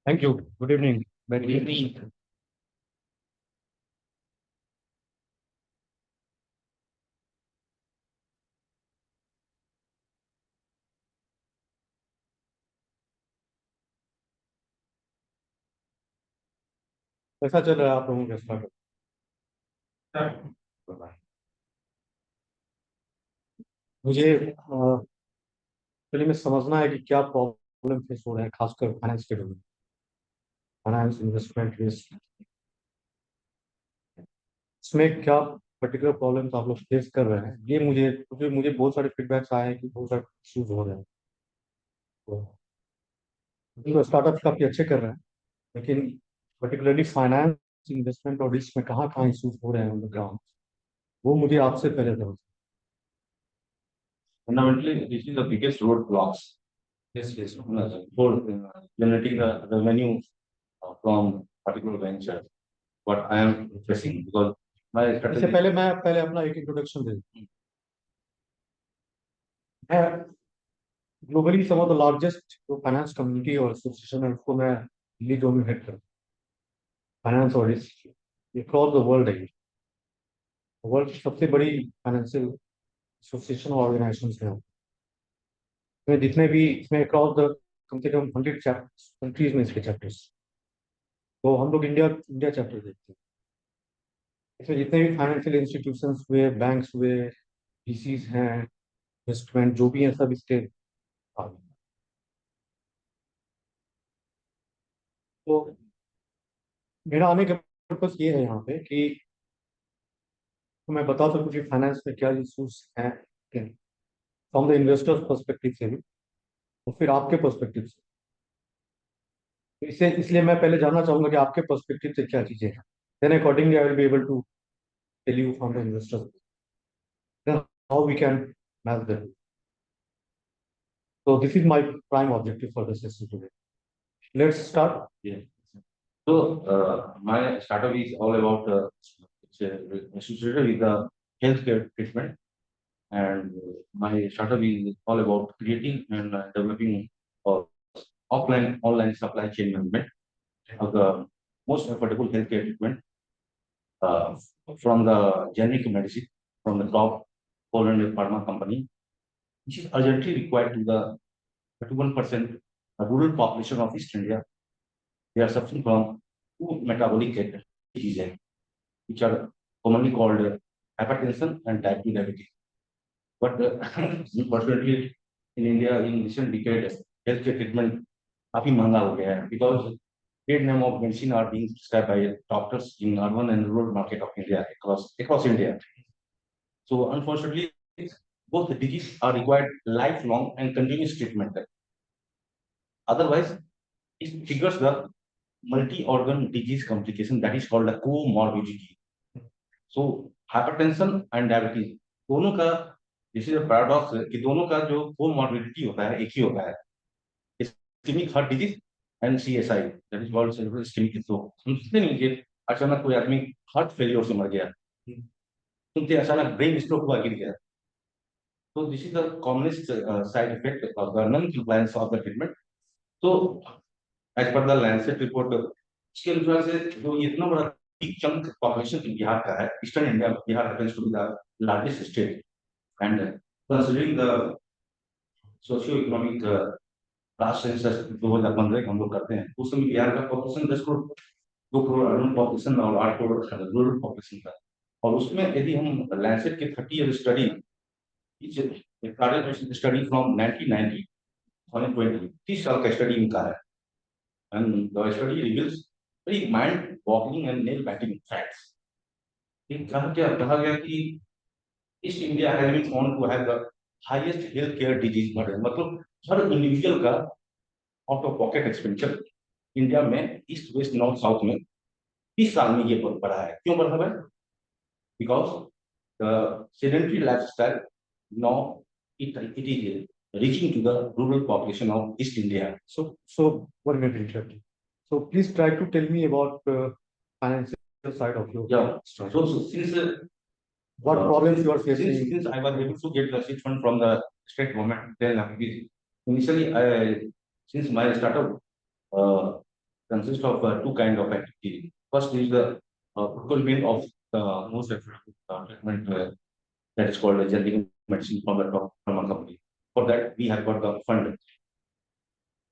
Thank you. Good evening. Very evening. कैसा चल रहा है आप लोगों का स्टार्टअप? मुझे पहले में समझना है कि क्या प्रॉब्लम फेस हो रहा है, खासकर फाइनेंस के में, फाइनेंस इन्वेस्टमेंट रिस्क, इसमें क्या पर्टिकुलर प्रॉब्लम्स आप लोग फेस कर रहे हैं। ये मुझे क्योंकि मुझे बहुत सारे फीडबैक्स आए हैं कि बहुत सारे इश्यूज हो रहे हैं। तो स्टार्टअप काफी अच्छे कर रहे हैं, लेकिन पर्टिकुलरली फाइनेंस इन्वेस्टमेंट और रिस्क में कहाँ कहाँ इश्यूज हो रहे हैं ऑन द ग्राउंड, वो मुझे आपसे पहले समझ। Fundamentally, this is the biggest roadblocks. Yes, yes. For generating the revenue from particular venture. What I am facing because my इससे strategy. पहले मैं पहले अपना एक इंट्रोडक्शन दे दूं। मैं globally some of the largest जो फाइनेंस कम्युनिटी और एसोसिएशन है उसको मैं दिल्ली जो में हेड करता हूँ। फाइनेंस और रिस्क अक्रॉस द वर्ल्ड है, वर्ल्ड की सबसे बड़ी फाइनेंशियल एसोसिएशन और ऑर्गेनाइजेशन है। इसमें जितने भी इसमें अक्रॉस द कम से कम 100 कंट्रीज में इसके चैप्टर्स। तो हम लोग इंडिया इंडिया चैप्टर देखते हैं। इसमें जितने भी फाइनेंशियल इंस्टीट्यूशंस हुए, बैंक्स हुए, पीसीज हैं, इन्वेस्टमेंट जो भी हैं, सब इसके आ गए। तो मेरा आने का पर्पस ये है यहाँ पे कि तो मैं बता सकूं कि फाइनेंस में क्या इश्यूज हैं फ्रॉम द इन्वेस्टर्स पर्सपेक्टिव से भी, और फिर आपके पर्सपेक्टिव से। तो इसे इसलिए मैं पहले जानना चाहूंगा कि आपके पर्सपेक्टिव से क्या चीजें हैं, then accordingly I will be able to tell you from the investors how we can match that. So this is my prime objective for the session today. Let's start. Yeah. So my startup is all about it's associated with the healthcare treatment, and my startup is all about creating and developing uh, offline online supply chain management of the most affordable healthcare treatment uh, from the generic medicine from the top 400 pharma company, which is urgently required to the 31% rural population of East India. They are suffering from two metabolic diseases, which are commonly called hypertension and type 2 diabetes. But unfortunately, in India, in recent decades, healthcare treatment काफी महंगा हो गया है because great number of medicine are being prescribed by doctors in urban and rural market of India across India. So unfortunately, both the diseases are required lifelong and continuous treatment. Otherwise, it triggers the multi-organ disease complication that is called a comorbidity. So hypertension and diabetes दोनों का this is paradox कि दोनों का जो comorbidity होता है एक ही होता है, ischaemic heart disease and CSI that is called cerebral ischaemic stroke. सुनते नहीं कि अचानक कोई आदमी हार्ट फेलियर से मर गया, सुनते अचानक ब्रेन स्ट्रोक हुआ गिर गया। तो this is the commonest side effect of the non compliance of the treatment. तो as per the Lancet report इसके अनुसार से जो इतना बड़ा चंक पॉपुलेशन बिहार का है, eastern India, Bihar happens to be the largest state and considering the socio economic last census 2015 हम लोग करते हैं, उस समय बिहार का population 10 crore, 2 crore urban population और 8 करोड़ रूरल पॉपुलेशन था। और उसमें यदि हम लैंसेट के 30 ईयर स्टडी स्टडी फ्रॉम 1990 2020 30 साल का स्टडी इनका है, and the study reveals very mind-boggling and nail-biting facts. कहा गया कि east India has been found to have the highest health care disease burden, मतलब हर इंडिविजुअल का out of pocket expenditure India में ईस्ट वेस्ट नॉर्थ साउथ में 30 साल में ये बढ़ा है। क्यों बढ़ा है? Because the sedentary lifestyle now it is reaching to the rural population of East India. So 1 minute interrupt. So please try to tell me about financial side of your So since what problems you are facing. Since I was able to get the seed fund from the state government, then initially since my startup consists of two kind of activity. First is the procurement of the most effective treatment that is called a generic medicine from the top pharma company. For that, we have got the fund.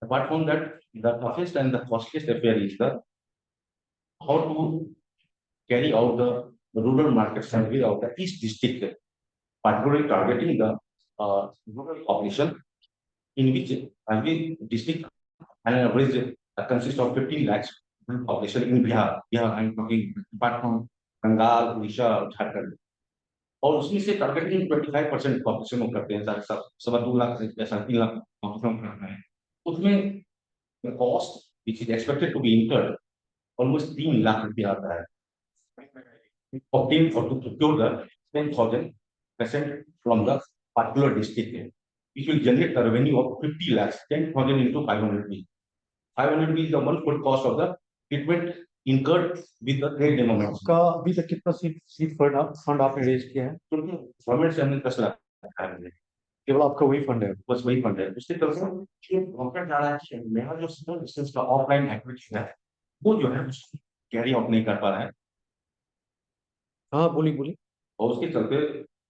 Apart from that, the toughest and the costliest affair is the how to carry out the rural market survey of the East District, particularly targeting the rural population, in which every district and an average consists of 15 lakhs population in Bihar. Bihar, I'm talking apart from Bengal, Odisha, Jharkhand. और उसमें से targeting 25% population में करते हैं, सारे सब 2.25 लाख से ऐसा 3 लाख पॉपुलेशन करना है। उसमें cost which is expected to be incurred almost 3 lakh रुपया आता है। obtain or to procure the 10,000 percent from the particular district, which will generate a revenue of 50 lakhs, 10,000 into 500 B. 500 B is the one full cost of the treatment incurred with the trade demo medicine. आपका अभी तक कितना seed fund आपने raise किया है? क्योंकि government से हमने 10 लाख केवल आपका वही फंड है? बस वही फंड है। उसके तरफ से डॉक्टर जा रहा है, मेरा जो डिस्टेंस का ऑफलाइन एक्टिविटी है वो जो है कैरी आउट नहीं कर पा रहा है। हाँ, बोली बोली। और उसके चलते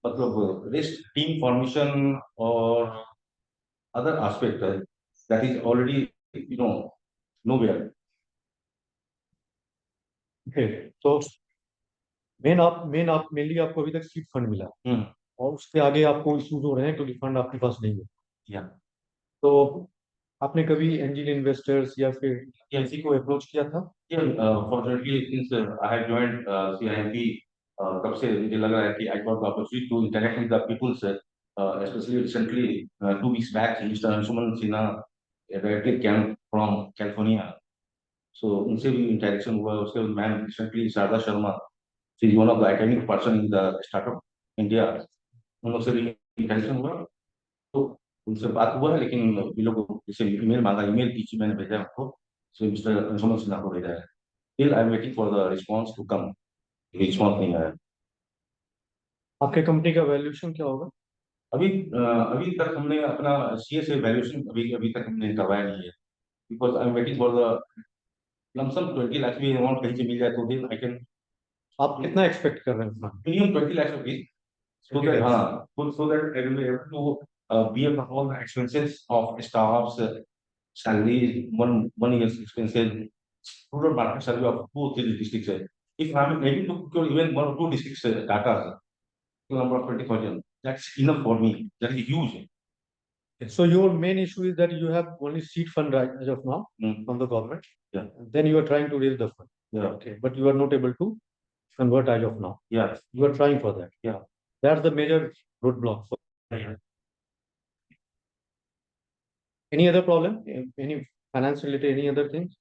मतलब रेस्ट टीम फॉर्मेशन और other aspect that is already nowhere. तो मेनली आपको अभी तक सीड फंड मिला और उसके आगे आपको इश्यूज हो रहे हैं क्योंकि फंड आपके पास नहीं है। तो आपने कभी एंजल इन्वेस्टर्स या फिर किसी को अप्रोच किया था? Fortunately since I have joined CIMB, तब से मुझे लग रहा है कि I got the opportunity to interact with the peoples, especially recently 2 weeks back Mr. Anshuman Sinha directly came from California, so उनसे भी इंटरेक्शन हुआ। उसके बाद ma'am recently Sharda Sharma, she is one of the iconic person in the startup India, उन लोग से भी interaction हुआ। तो उनसे बात हुआ है, लेकिन ये लोग जैसे ईमेल मांगा, ईमेल कीजिए, मैंने भेजा है आपको, सो मिस्टर अंशुमन सिन्हा को भेजा है। Till I am waiting for the response to come, response नहीं आया। आपके कंपनी का वैल्यूएशन क्या होगा? अभी तक हमने अपना सीए से वैल्यूएशन अभी तक हमने करवाया नहीं है, because I am waiting for the lump sum 20 lakh भी अमाउंट कहीं से मिल जाए तो देन आई कैन। आप कितना एक्सपेक्ट कर रहे हैं? Minimum 20 lakh rupees, so that so that I will be able to bear all the expenses of staffs, salaries, one year's expenses, rural market survey of 2 or 3 districts. If I am able to procure even 1 or 2 districts data, to number of 20,000, that's enough for me. That is huge. So your main issue is that you have only seed fund right as of now from the government. Yeah. Then you are trying to raise the fund. Yeah. Okay, but you are not able to convert as of now. Yeah. You are trying for that. Yeah. That's the major roadblock. Any other problem? Any finance related? Any other things?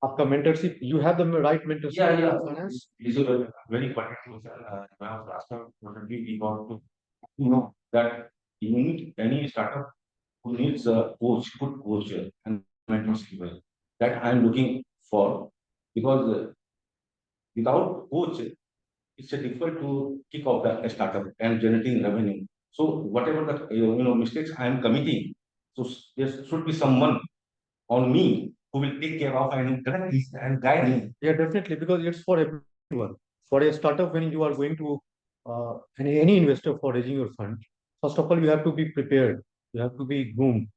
आपका mentorship, you have the right mentorship. Yeah. Finance. This is a very important question. We got to that you need any startup who needs a coach, good coach and mentorship. That I am looking for, because without coach, it's difficult to kick off the startup and generating revenue. So whatever the mistakes I am committing, so there should be someone on me who will take care of and correct this and guide me. Yeah, definitely, because it's for everyone. For a startup, when you are going to any investor for raising your fund, first of all, you have to be prepared. You have to be groomed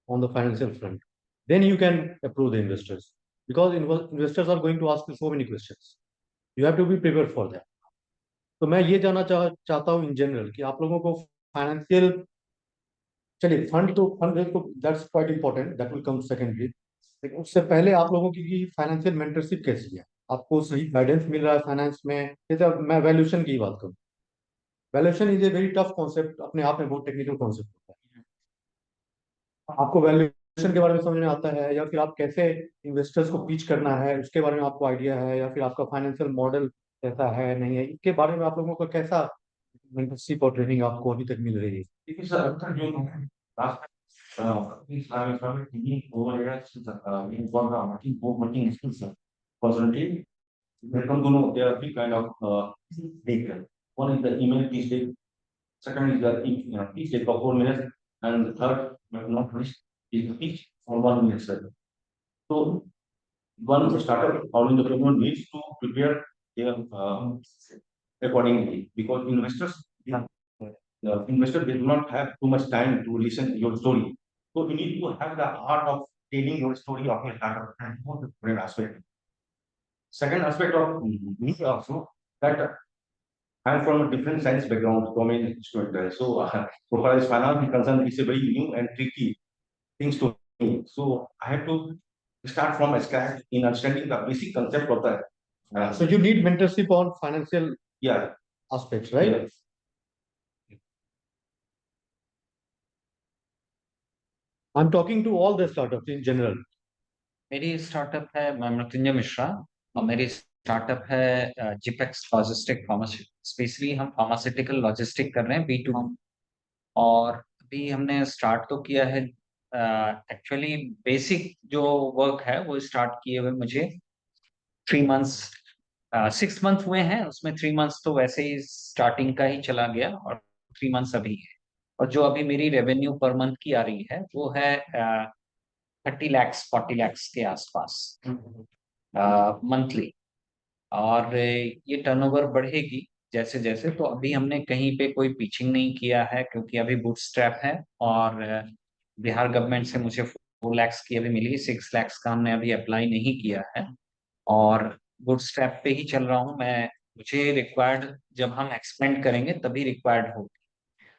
on the financial front. Then you can approach the investors, because investors are going to ask you so many questions. You have to be prepared for that. तो मैं ये जानना चाहता हूँ in general कि आप लोगों को फाइनेंशियल, चलिए फंड तो that's quite important, that will come secondly, लेकिन उससे पहले आप लोगों की फाइनेंशियल मेंटरशिप कैसी है? आपको सही गाइडेंस मिल रहा है फाइनेंस में? जैसे मैं वैल्यूएशन की बात करूँ, valuation is a very tough concept, अपने आप में बहुत टेक्निकल कॉन्सेप्ट होता है। आपको वैल्यूएशन के बारे में समझ में आता है, या फिर आप कैसे इन्वेस्टर्स को पिच करना है उसके बारे में आपको आइडिया है, या फिर आपका फाइनेंशियल मॉडल कैसा है नहीं है, इसके बारे में आप लोगों को कैसा मेंटरशिप और ट्रेनिंग आपको अभी तक मिल रही है? It is working skills. Fortunately, there are three kind of data. One is the email pitch deck, second is the pitch deck of 4 minutes, and the third, but not least, is the pitch for 1 minute. So one startup or entrepreneur needs to prepare their accordingly, because investors, the investor will not have too much time to listen your story. So you need to have the art of telling your story of your startup, and both the different aspect. Second aspect of me also, that I'm from a different science background, domain student. So, so far as finance is concerned, it's a very new and tricky things to me. So I have to start from scratch in understanding the basic concept of the. So you need mentorship on financial Yeah, aspects, right? yeah. I'm talking to all the startups in general. मेरी startup है, मैं मृत्युंजय मिश्रा, और मेरी startup है जिपेक्स logistic specially हम pharmaceutical logistic कर रहे हैं B2। और अभी हमने स्टार्ट तो किया है, एक्चुअली बेसिक जो वर्क है वो स्टार्ट किए हुए मुझे 3 मंथ्स 6 मंथ हुए हैं। उसमें 3 मंथ्स तो वैसे ही स्टार्टिंग का ही चला गया, और 3 मंथ्स अभी है। और जो अभी मेरी रेवेन्यू पर मंथ की आ रही है वो है 30 lakhs 40 lakhs के आसपास मंथली। और ये टर्नओवर बढ़ेगी जैसे जैसे। तो अभी हमने कहीं पे कोई पिचिंग नहीं किया है, क्योंकि अभी बूटस्ट्रैप है। और बिहार गवर्नमेंट से मुझे 4 lakhs की अभी मिली, 6 lakhs का हमने अभी अप्लाई नहीं किया है। और बूटस्ट्रैप पे ही चल रहा हूँ मैं। मुझे रिक्वायर्ड, जब हम एक्सपेंड करेंगे तभी रिक्वायर्ड होगी।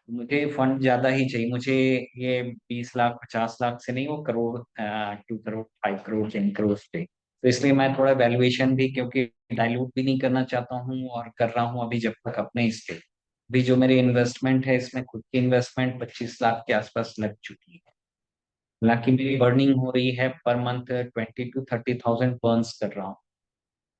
मुझे फंड ज्यादा ही चाहिए। मुझे ये 20 लाख 50 लाख से नहीं, वो करोड़, 2 करोड़ 5 करोड़ 10 करोड़ पे। तो इसलिए मैं थोड़ा वैल्यूएशन भी, क्योंकि डाइल्यूट भी नहीं करना चाहता हूँ, और कर रहा हूँ अभी जब तक अपने इस पे। अभी जो मेरी इन्वेस्टमेंट है, इसमें खुद की इन्वेस्टमेंट 25 लाख के आसपास लग चुकी है। हालांकि मेरी बर्निंग हो रही है per month 20 to 30 thousand Burns कर रहा हूँ।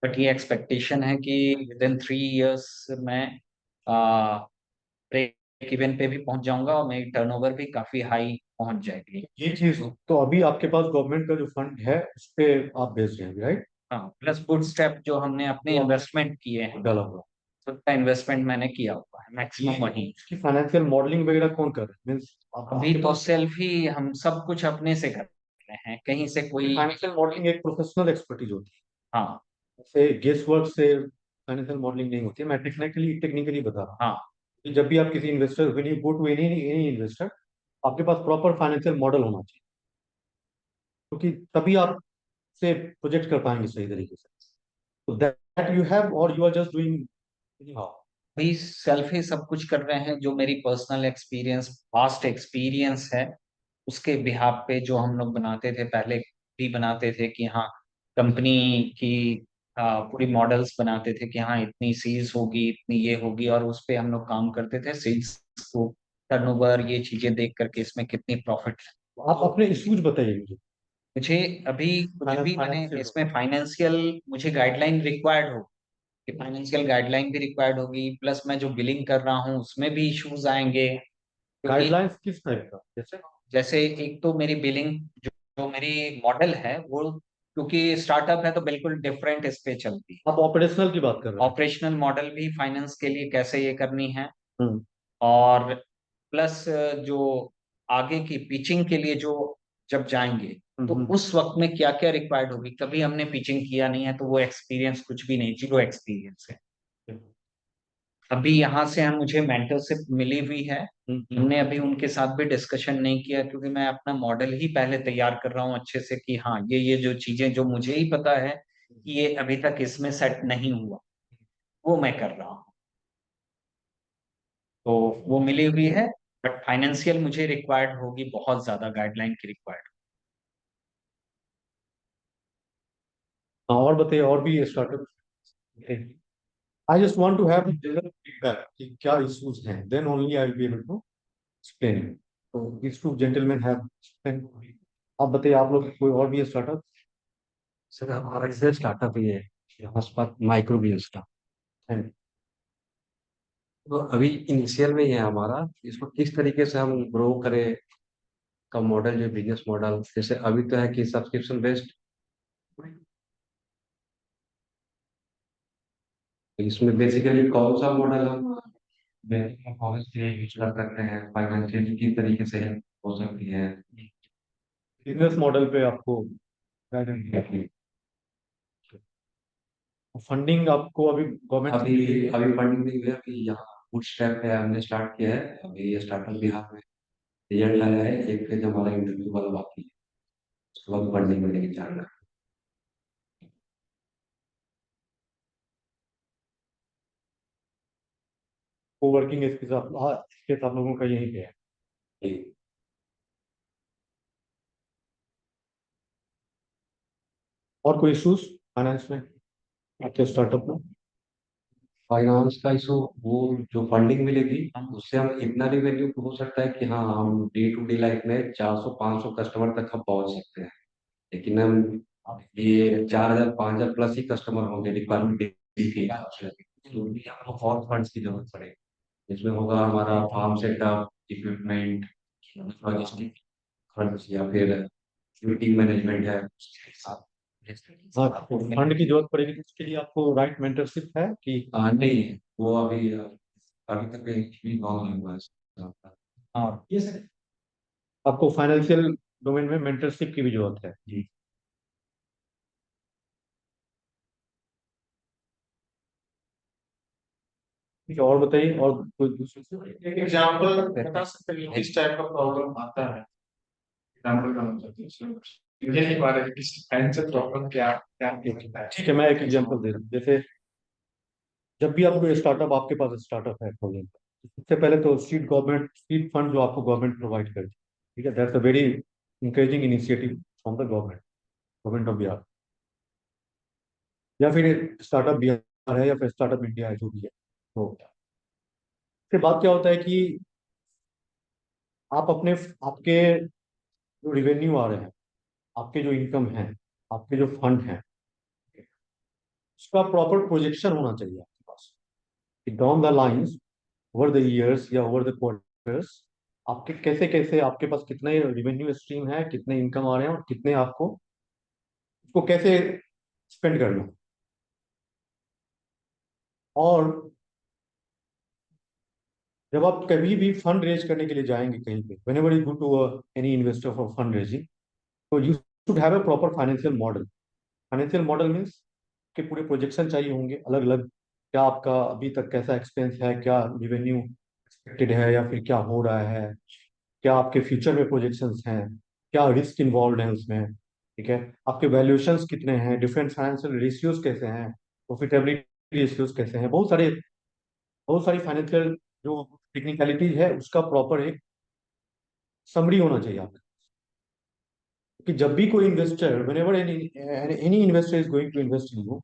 बट ये एक्सपेक्टेशन है कि विद इन 3 years मैं ब्रेक इवन पे भी पहुंच जाऊंगा, और मेरी टर्नओवर भी काफी हाई पहुंच जाएगी। ये चीज तो अभी आपके पास गवर्नमेंट का जो फंड है उस पे आप बेच रहे हैं, राइट? हाँ, प्लस बूटस्ट्रैप जो हमने अपने इन्वेस्टमेंट किए हैं, डाला हुआ सबका इन्वेस्टमेंट मैंने किया हुआ है मैक्सिमम वही। इसकी फाइनेंशियल मॉडलिंग वगैरह कौन कर रहा है? मीन्स अभी तो सेल्फ ही हम सब कुछ अपने से कर रहे हैं, कहीं से कोई। फाइनेंशियल मॉडलिंग एक प्रोफेशनल एक्सपर्टीज होती हाँ है, जैसे गेस वर्क से फाइनेंशियल मॉडलिंग नहीं होती है। मैं टेक्निकली बता रहा हूँ हाँ कि जब भी आप किसी investor, when you go to any any investor, आपके पास प्रॉपर फाइनेंशियल मॉडल होना चाहिए, क्योंकि तभी आप से प्रोजेक्ट कर पाएंगे सही तरीके से। तो दैट यू हैव, और you are just doing how? भी सेल्फ ही सब कुछ कर रहे हैं। जो मेरी पर्सनल एक्सपीरियंस, पास्ट एक्सपीरियंस है, उसके बिहाफ पे जो हम लोग बनाते थे पहले, भी बनाते थे कि हाँ कंपनी की पूरी मॉडल्स बनाते थे कि हाँ इतनी सीज होगी, इतनी ये होगी, और उस पे हम लोग काम करते थे। सेल्स को, टर्नओवर, ये चीजें देख करके इसमें कितनी प्रॉफिट है। आप अपने इश्यूज बताइए मुझे। मुझे अभी कुछ भी मैंने इसमें फाइनेंशियल, मुझे गाइडलाइन रिक्वायर्ड हो, कि फाइनेंशियल गाइडलाइन भी रिक्वायर्ड होगी, प्लस मैं जो बिलिंग कर रहा हूँ उसमें भी इश्यूज आएंगे, क्योंकि गाइडलाइंस किस टाइप का? जैसे जैसे एक तो मेरी बिलिंग, जो मेरी मॉडल है वो, क्योंकि स्टार्टअप है तो बिल्कुल डिफरेंट इस पे चलती है। आप ऑपरेशनल की बात कर रहे ऑपरेशनल मॉडल भी फाइनेंस के लिए कैसे ये करनी है, हैं? और प्लस जो आगे की पिचिंग के लिए जो जब जाएंगे तो उस वक्त में क्या क्या रिक्वायर्ड होगी। कभी हमने पिचिंग किया नहीं है, तो वो एक्सपीरियंस कुछ भी नहीं, जीरो एक्सपीरियंस है। अभी यहाँ से हम, मुझे मेंटरशिप मिली हुई है। हमने अभी उनके साथ भी डिस्कशन नहीं किया, क्योंकि मैं अपना मॉडल ही पहले तैयार कर रहा हूँ अच्छे से, कि हाँ ये जो चीजें जो मुझे ही पता है कि ये अभी तक इसमें सेट नहीं हुआ, वो मैं कर रहा हूँ। तो वो मिली हुई है। बट फाइनेंशियल मुझे रिक्वायर्ड होगी, बहुत ज्यादा गाइडलाइन की रिक्वायर्ड। हाँ, और बताइए, और भी startup. I just want to have general feedback कि क्या इश्यूज हैं, then only I will be able to explain. तो this two gentleman have explain. आप बताइए, आप लोग कोई और भी स्टार्टअप? सर हमारा जैसे स्टार्टअप ही है, हॉटस्पॉट माइक्रो बिजनेस का। है? तो अभी इनिशियल में ही है हमारा। इसको किस तरीके से हम ग्रो करें का मॉडल, जो बिजनेस मॉडल, जैसे अभी तो है कि सब्सक्रिप्शन बेस्ड। इसमें बेसिकली कौन सा मॉडल हम परफॉर्मेंस के लिए यूज कर सकते हैं, फाइनेंशियल किस तरीके से हो सकती है। बिजनेस मॉडल पे आपको गाइडेंस। फंडिंग आपको अभी गवर्नमेंट अभी अभी फंडिंग नहीं हुई है, अभी यहाँ बूटस्ट्रैप है, हमने स्टार्ट किया है अभी। ये स्टार्टअप बिहार में रिजल्ट आया है, एक फेज हमारा इंटरव्यू वाला बाकी है, उसके बाद फंडिंग मिलेगी 4 लाख। को वर्किंग स्पेस आप लोगों का यहीं पे है। जी। और कोई इश्यूज फाइनेंस में आपके स्टार्टअप में? फाइनेंस का इशू, वो जो फंडिंग मिलेगी उससे हम इतना रिवेन्यू हो सकता है कि हाँ हम डे टू डे लाइफ में 400-500 कस्टमर तक हम पहुंच सकते हैं। लेकिन हम ये 4,000 5,000 प्लस ही कस्टमर होंगे रिक्वायरमेंट के हिसाब से, तो भी हमको और फंड्स की जरूरत पड़ेगी। इसमें होगा हमारा फार्म सेटअप, इक्विपमेंट, लॉजिस्टिक खर्च, या फिर मीटिंग मैनेजमेंट है उसके साथ। हाँ, तो फंड की जरूरत पड़ेगी तो उसके लिए आपको राइट मेंटरशिप है कि नहीं, वो अभी अभी तक एक भी कॉल नहीं हुआ है इसका। हाँ, ये सर आपको फाइनेंशियल डोमेन में मेंटरशिप की भी जरूरत है जी। ठीक है, और बताइए और कोई दूसरी एक एग्जाम्पल बता सकते हैं किस टाइप का प्रॉब्लम आता है? एग्जाम्पल करना चाहते हैं इसमें। मुझे नहीं पता कि किस फाइनेंशियल प्रॉब्लम क्या क्या होता है। ठीक है, मैं एक एग्जांपल दे रहा हूँ। जैसे जब भी आपको स्टार्टअप, आपके पास स्टार्टअप है खोलने का, सबसे पहले तो सीड फंड जो आपको गवर्नमेंट प्रोवाइड करती है, ठीक है, that's a very encouraging initiative from the government of Bihar, या फिर स्टार्टअप बिहार है या फिर स्टार्टअप इंडिया है, जो भी है। तो उसके बाद क्या होता है कि आप आपके जो रिवेन्यू आ रहे हैं, आपके जो इनकम है, आपके जो फंड है, उसका प्रॉपर प्रोजेक्शन होना चाहिए आपके पास कि down the lines, over the years या ओवर द क्वार्टर्स, आपके कैसे कैसे आपके पास कितने रिवेन्यू स्ट्रीम है, कितने इनकम आ रहे हैं और कितने आपको उसको कैसे स्पेंड करना है। और जब आप कभी भी फंड रेज करने के लिए जाएंगे कहीं पे, whenever you go to any investor for fund raising, तो you should have a proper financial model. Financial model means के पूरे प्रोजेक्शन चाहिए होंगे अलग अलग, क्या आपका अभी तक कैसा एक्सपेंस है, क्या रिवेन्यू एक्सपेक्टेड है या फिर क्या हो रहा है, क्या आपके फ्यूचर में प्रोजेक्शंस हैं, क्या रिस्क इन्वॉल्व है उसमें, ठीक है, आपके वैल्यूएशंस कितने हैं, डिफरेंट फाइनेंशियल रेशियोज कैसे हैं, प्रॉफिटेबिलिटी रेशियोज कैसे हैं, बहुत सारी फाइनेंशियल जो टेक्निकलिटीज है उसका प्रॉपर एक समरी होना चाहिए आपका। कि जब भी कोई investor, whenever any investor is going to invest in you,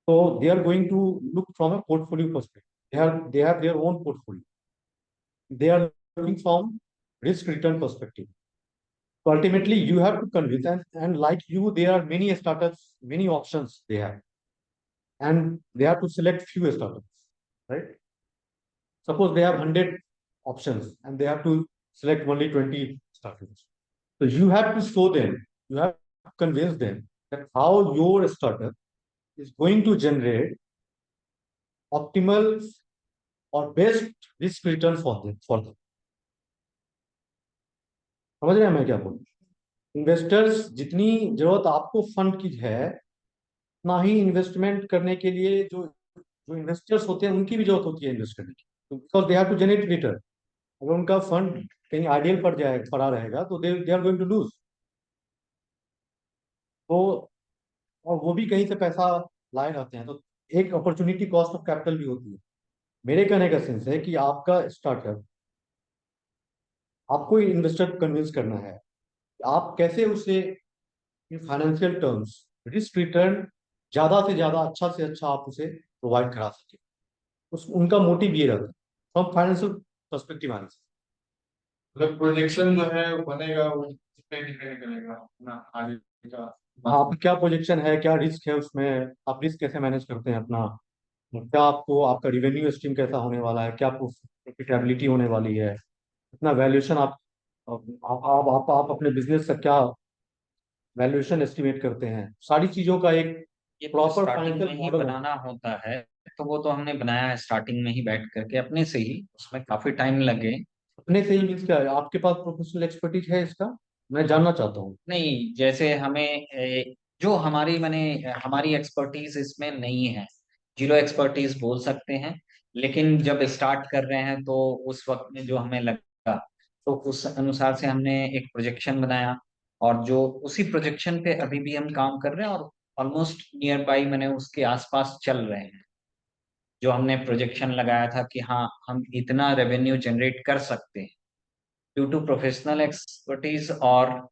so they are going to look from a portfolio perspective. They have their own portfolio. They are looking from risk return perspective. So ultimately, you have to convince, and like you, there are many startups, many options they have, and they have to select few startups, right? Suppose they have 100 options, and they have to select only 20 startups. So you have to show them, you have to convince them that how your startup is going to generate optimal or best risk return for them. समझ रहे हैं मैं क्या बोल? Investors जितनी जरूरत आपको fund की है, उतना ही इन्वेस्टमेंट करने के लिए जो जो इन्वेस्टर्स होते हैं उनकी भी जरूरत होती है इन्वेस्ट करने की, because they have to generate return. अगर उनका फंड कहीं आइडियल पड़ा रहेगा तो they are going to lose. तो और वो भी कहीं से पैसा लाए रहते हैं, तो एक अपॉर्चुनिटी कॉस्ट ऑफ कैपिटल भी होती है। मेरे कहने का सेंस है कि आपका स्टार्टअप, आपको इन्वेस्टर कन्विंस करना है, आप कैसे उसे in financial terms risk return ज्यादा से ज्यादा, अच्छा से अच्छा आप उसे प्रोवाइड करा सके। उनका मोटिव ये रहता है फ्रॉम फाइनेंशियल पर्सपेक्टिव आंसर। मतलब प्रोजेक्शन जो है वो बनेगा, वो इस पे डिपेंड करेगा अपना आगे का। आप क्या प्रोजेक्शन है, क्या रिस्क है उसमें, आप रिस्क कैसे मैनेज करते हैं अपना, क्या आपको आपका रिवेन्यू स्ट्रीम कैसा होने वाला है, क्या आपको प्रॉफिटेबिलिटी होने वाली है, कितना वैल्यूएशन आप अपने बिजनेस का क्या वैल्यूएशन एस्टिमेट करते हैं, सारी चीजों का एक ये तो प्रॉपर स्टार्टिंग में फाइनेंशियल ही मॉडल है। बनाना होता है। तो वो तो हमने बनाया है स्टार्टिंग में ही बैठ करके अपने से ही, उसमें काफी टाइम लगे। अपने से ही मीन्स क्या है, आपके पास प्रोफेशनल एक्सपर्टीज है इसका? मैं जानना चाहता हूँ। नहीं, जैसे हमें जो हमारी एक्सपर्टीज इसमें नहीं है, जीरो एक्सपर्टीज बोल सकते हैं, लेकिन जब स्टार्ट कर रहे हैं तो उस वक्त में जो हमें लगा, तो उस अनुसार से हमने एक प्रोजेक्शन बनाया, और जो उसी प्रोजेक्शन पे अभी भी हम काम कर रहे हैं, और ऑलमोस्ट नियर बाई मैंने उसके आसपास चल रहे हैं। जो हमने प्रोजेक्शन लगाया था कि हाँ हम इतना रेवेन्यू जनरेट कर सकते हैं ड्यू टू प्रोफेशनल एक्सपर्टीज, और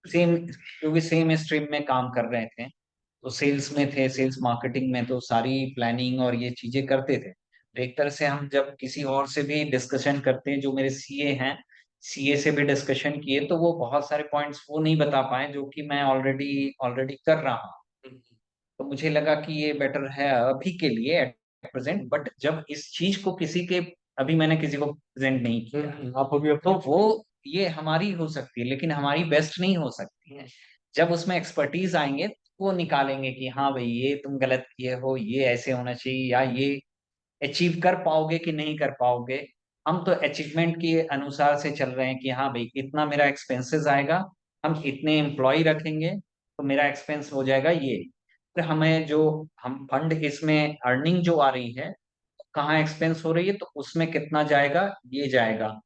सेम, क्योंकि सेम स्ट्रीम में काम कर रहे थे, तो सेल्स में थे, सेल्स मार्केटिंग में, तो सारी प्लानिंग और ये चीजें करते थे। तो एक तरह से हम जब किसी और से भी डिस्कशन करते हैं, जो मेरे सीए हैं, सीए से भी डिस्कशन किए, तो वो बहुत सारे पॉइंट्स वो नहीं बता पाए जो कि मैं ऑलरेडी ऑलरेडी कर रहा हूँ। तो मुझे लगा कि ये बेटर है अभी के लिए एट प्रेजेंट, बट जब इस चीज को किसी के, अभी मैंने किसी को प्रेजेंट नहीं किया, आप अभी तो अपने वो ये हमारी हो सकती है, लेकिन हमारी बेस्ट नहीं हो सकती है। जब उसमें एक्सपर्टीज आएंगे, तो वो निकालेंगे कि हाँ भाई ये तुम गलत किए हो, ये ऐसे होना चाहिए, या ये अचीव कर पाओगे कि नहीं कर पाओगे। हम तो अचीवमेंट के अनुसार से चल रहे हैं कि हाँ भाई इतना मेरा एक्सपेंसेस आएगा, हम इतने एम्प्लॉय रखेंगे, तो मेरा एक्सपेंस हो जाएगा ये। फिर हमें जो, हम फंड इसमें अर्निंग जो आ रही है, कहाँ एक्सपेंस हो रही है, तो उसमें कितना जाएगा, ये जाएगा।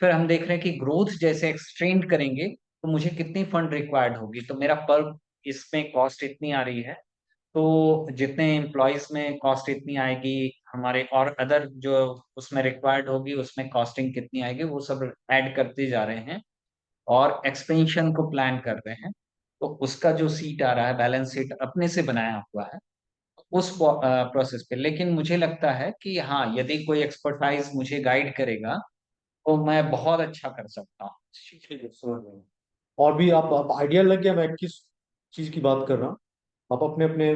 फिर हम देख रहे हैं कि ग्रोथ जैसे एक्सटेंड करेंगे, तो मुझे कितनी फंड रिक्वायर्ड होगी, तो मेरा पर इसमें कॉस्ट इतनी आ रही है, तो जितने एम्प्लॉयज में कॉस्ट इतनी आएगी, हमारे और अदर जो उसमें रिक्वायर्ड होगी उसमें कॉस्टिंग कितनी आएगी, वो सब ऐड करते जा रहे हैं, और एक्सपेंशन को प्लान कर रहे हैं। तो उसका जो सीट आ रहा है, बैलेंस शीट अपने से बनाया हुआ है उस प्रोसेस पे। लेकिन मुझे लगता है कि हाँ, यदि कोई एक्सपर्टाइज मुझे गाइड करेगा, तो मैं बहुत अच्छा कर सकता हूँ। ठीक है, समझ गए। और भी आप आइडिया लग गया मैं किस चीज की बात कर रहा हूँ। आप अपने अपने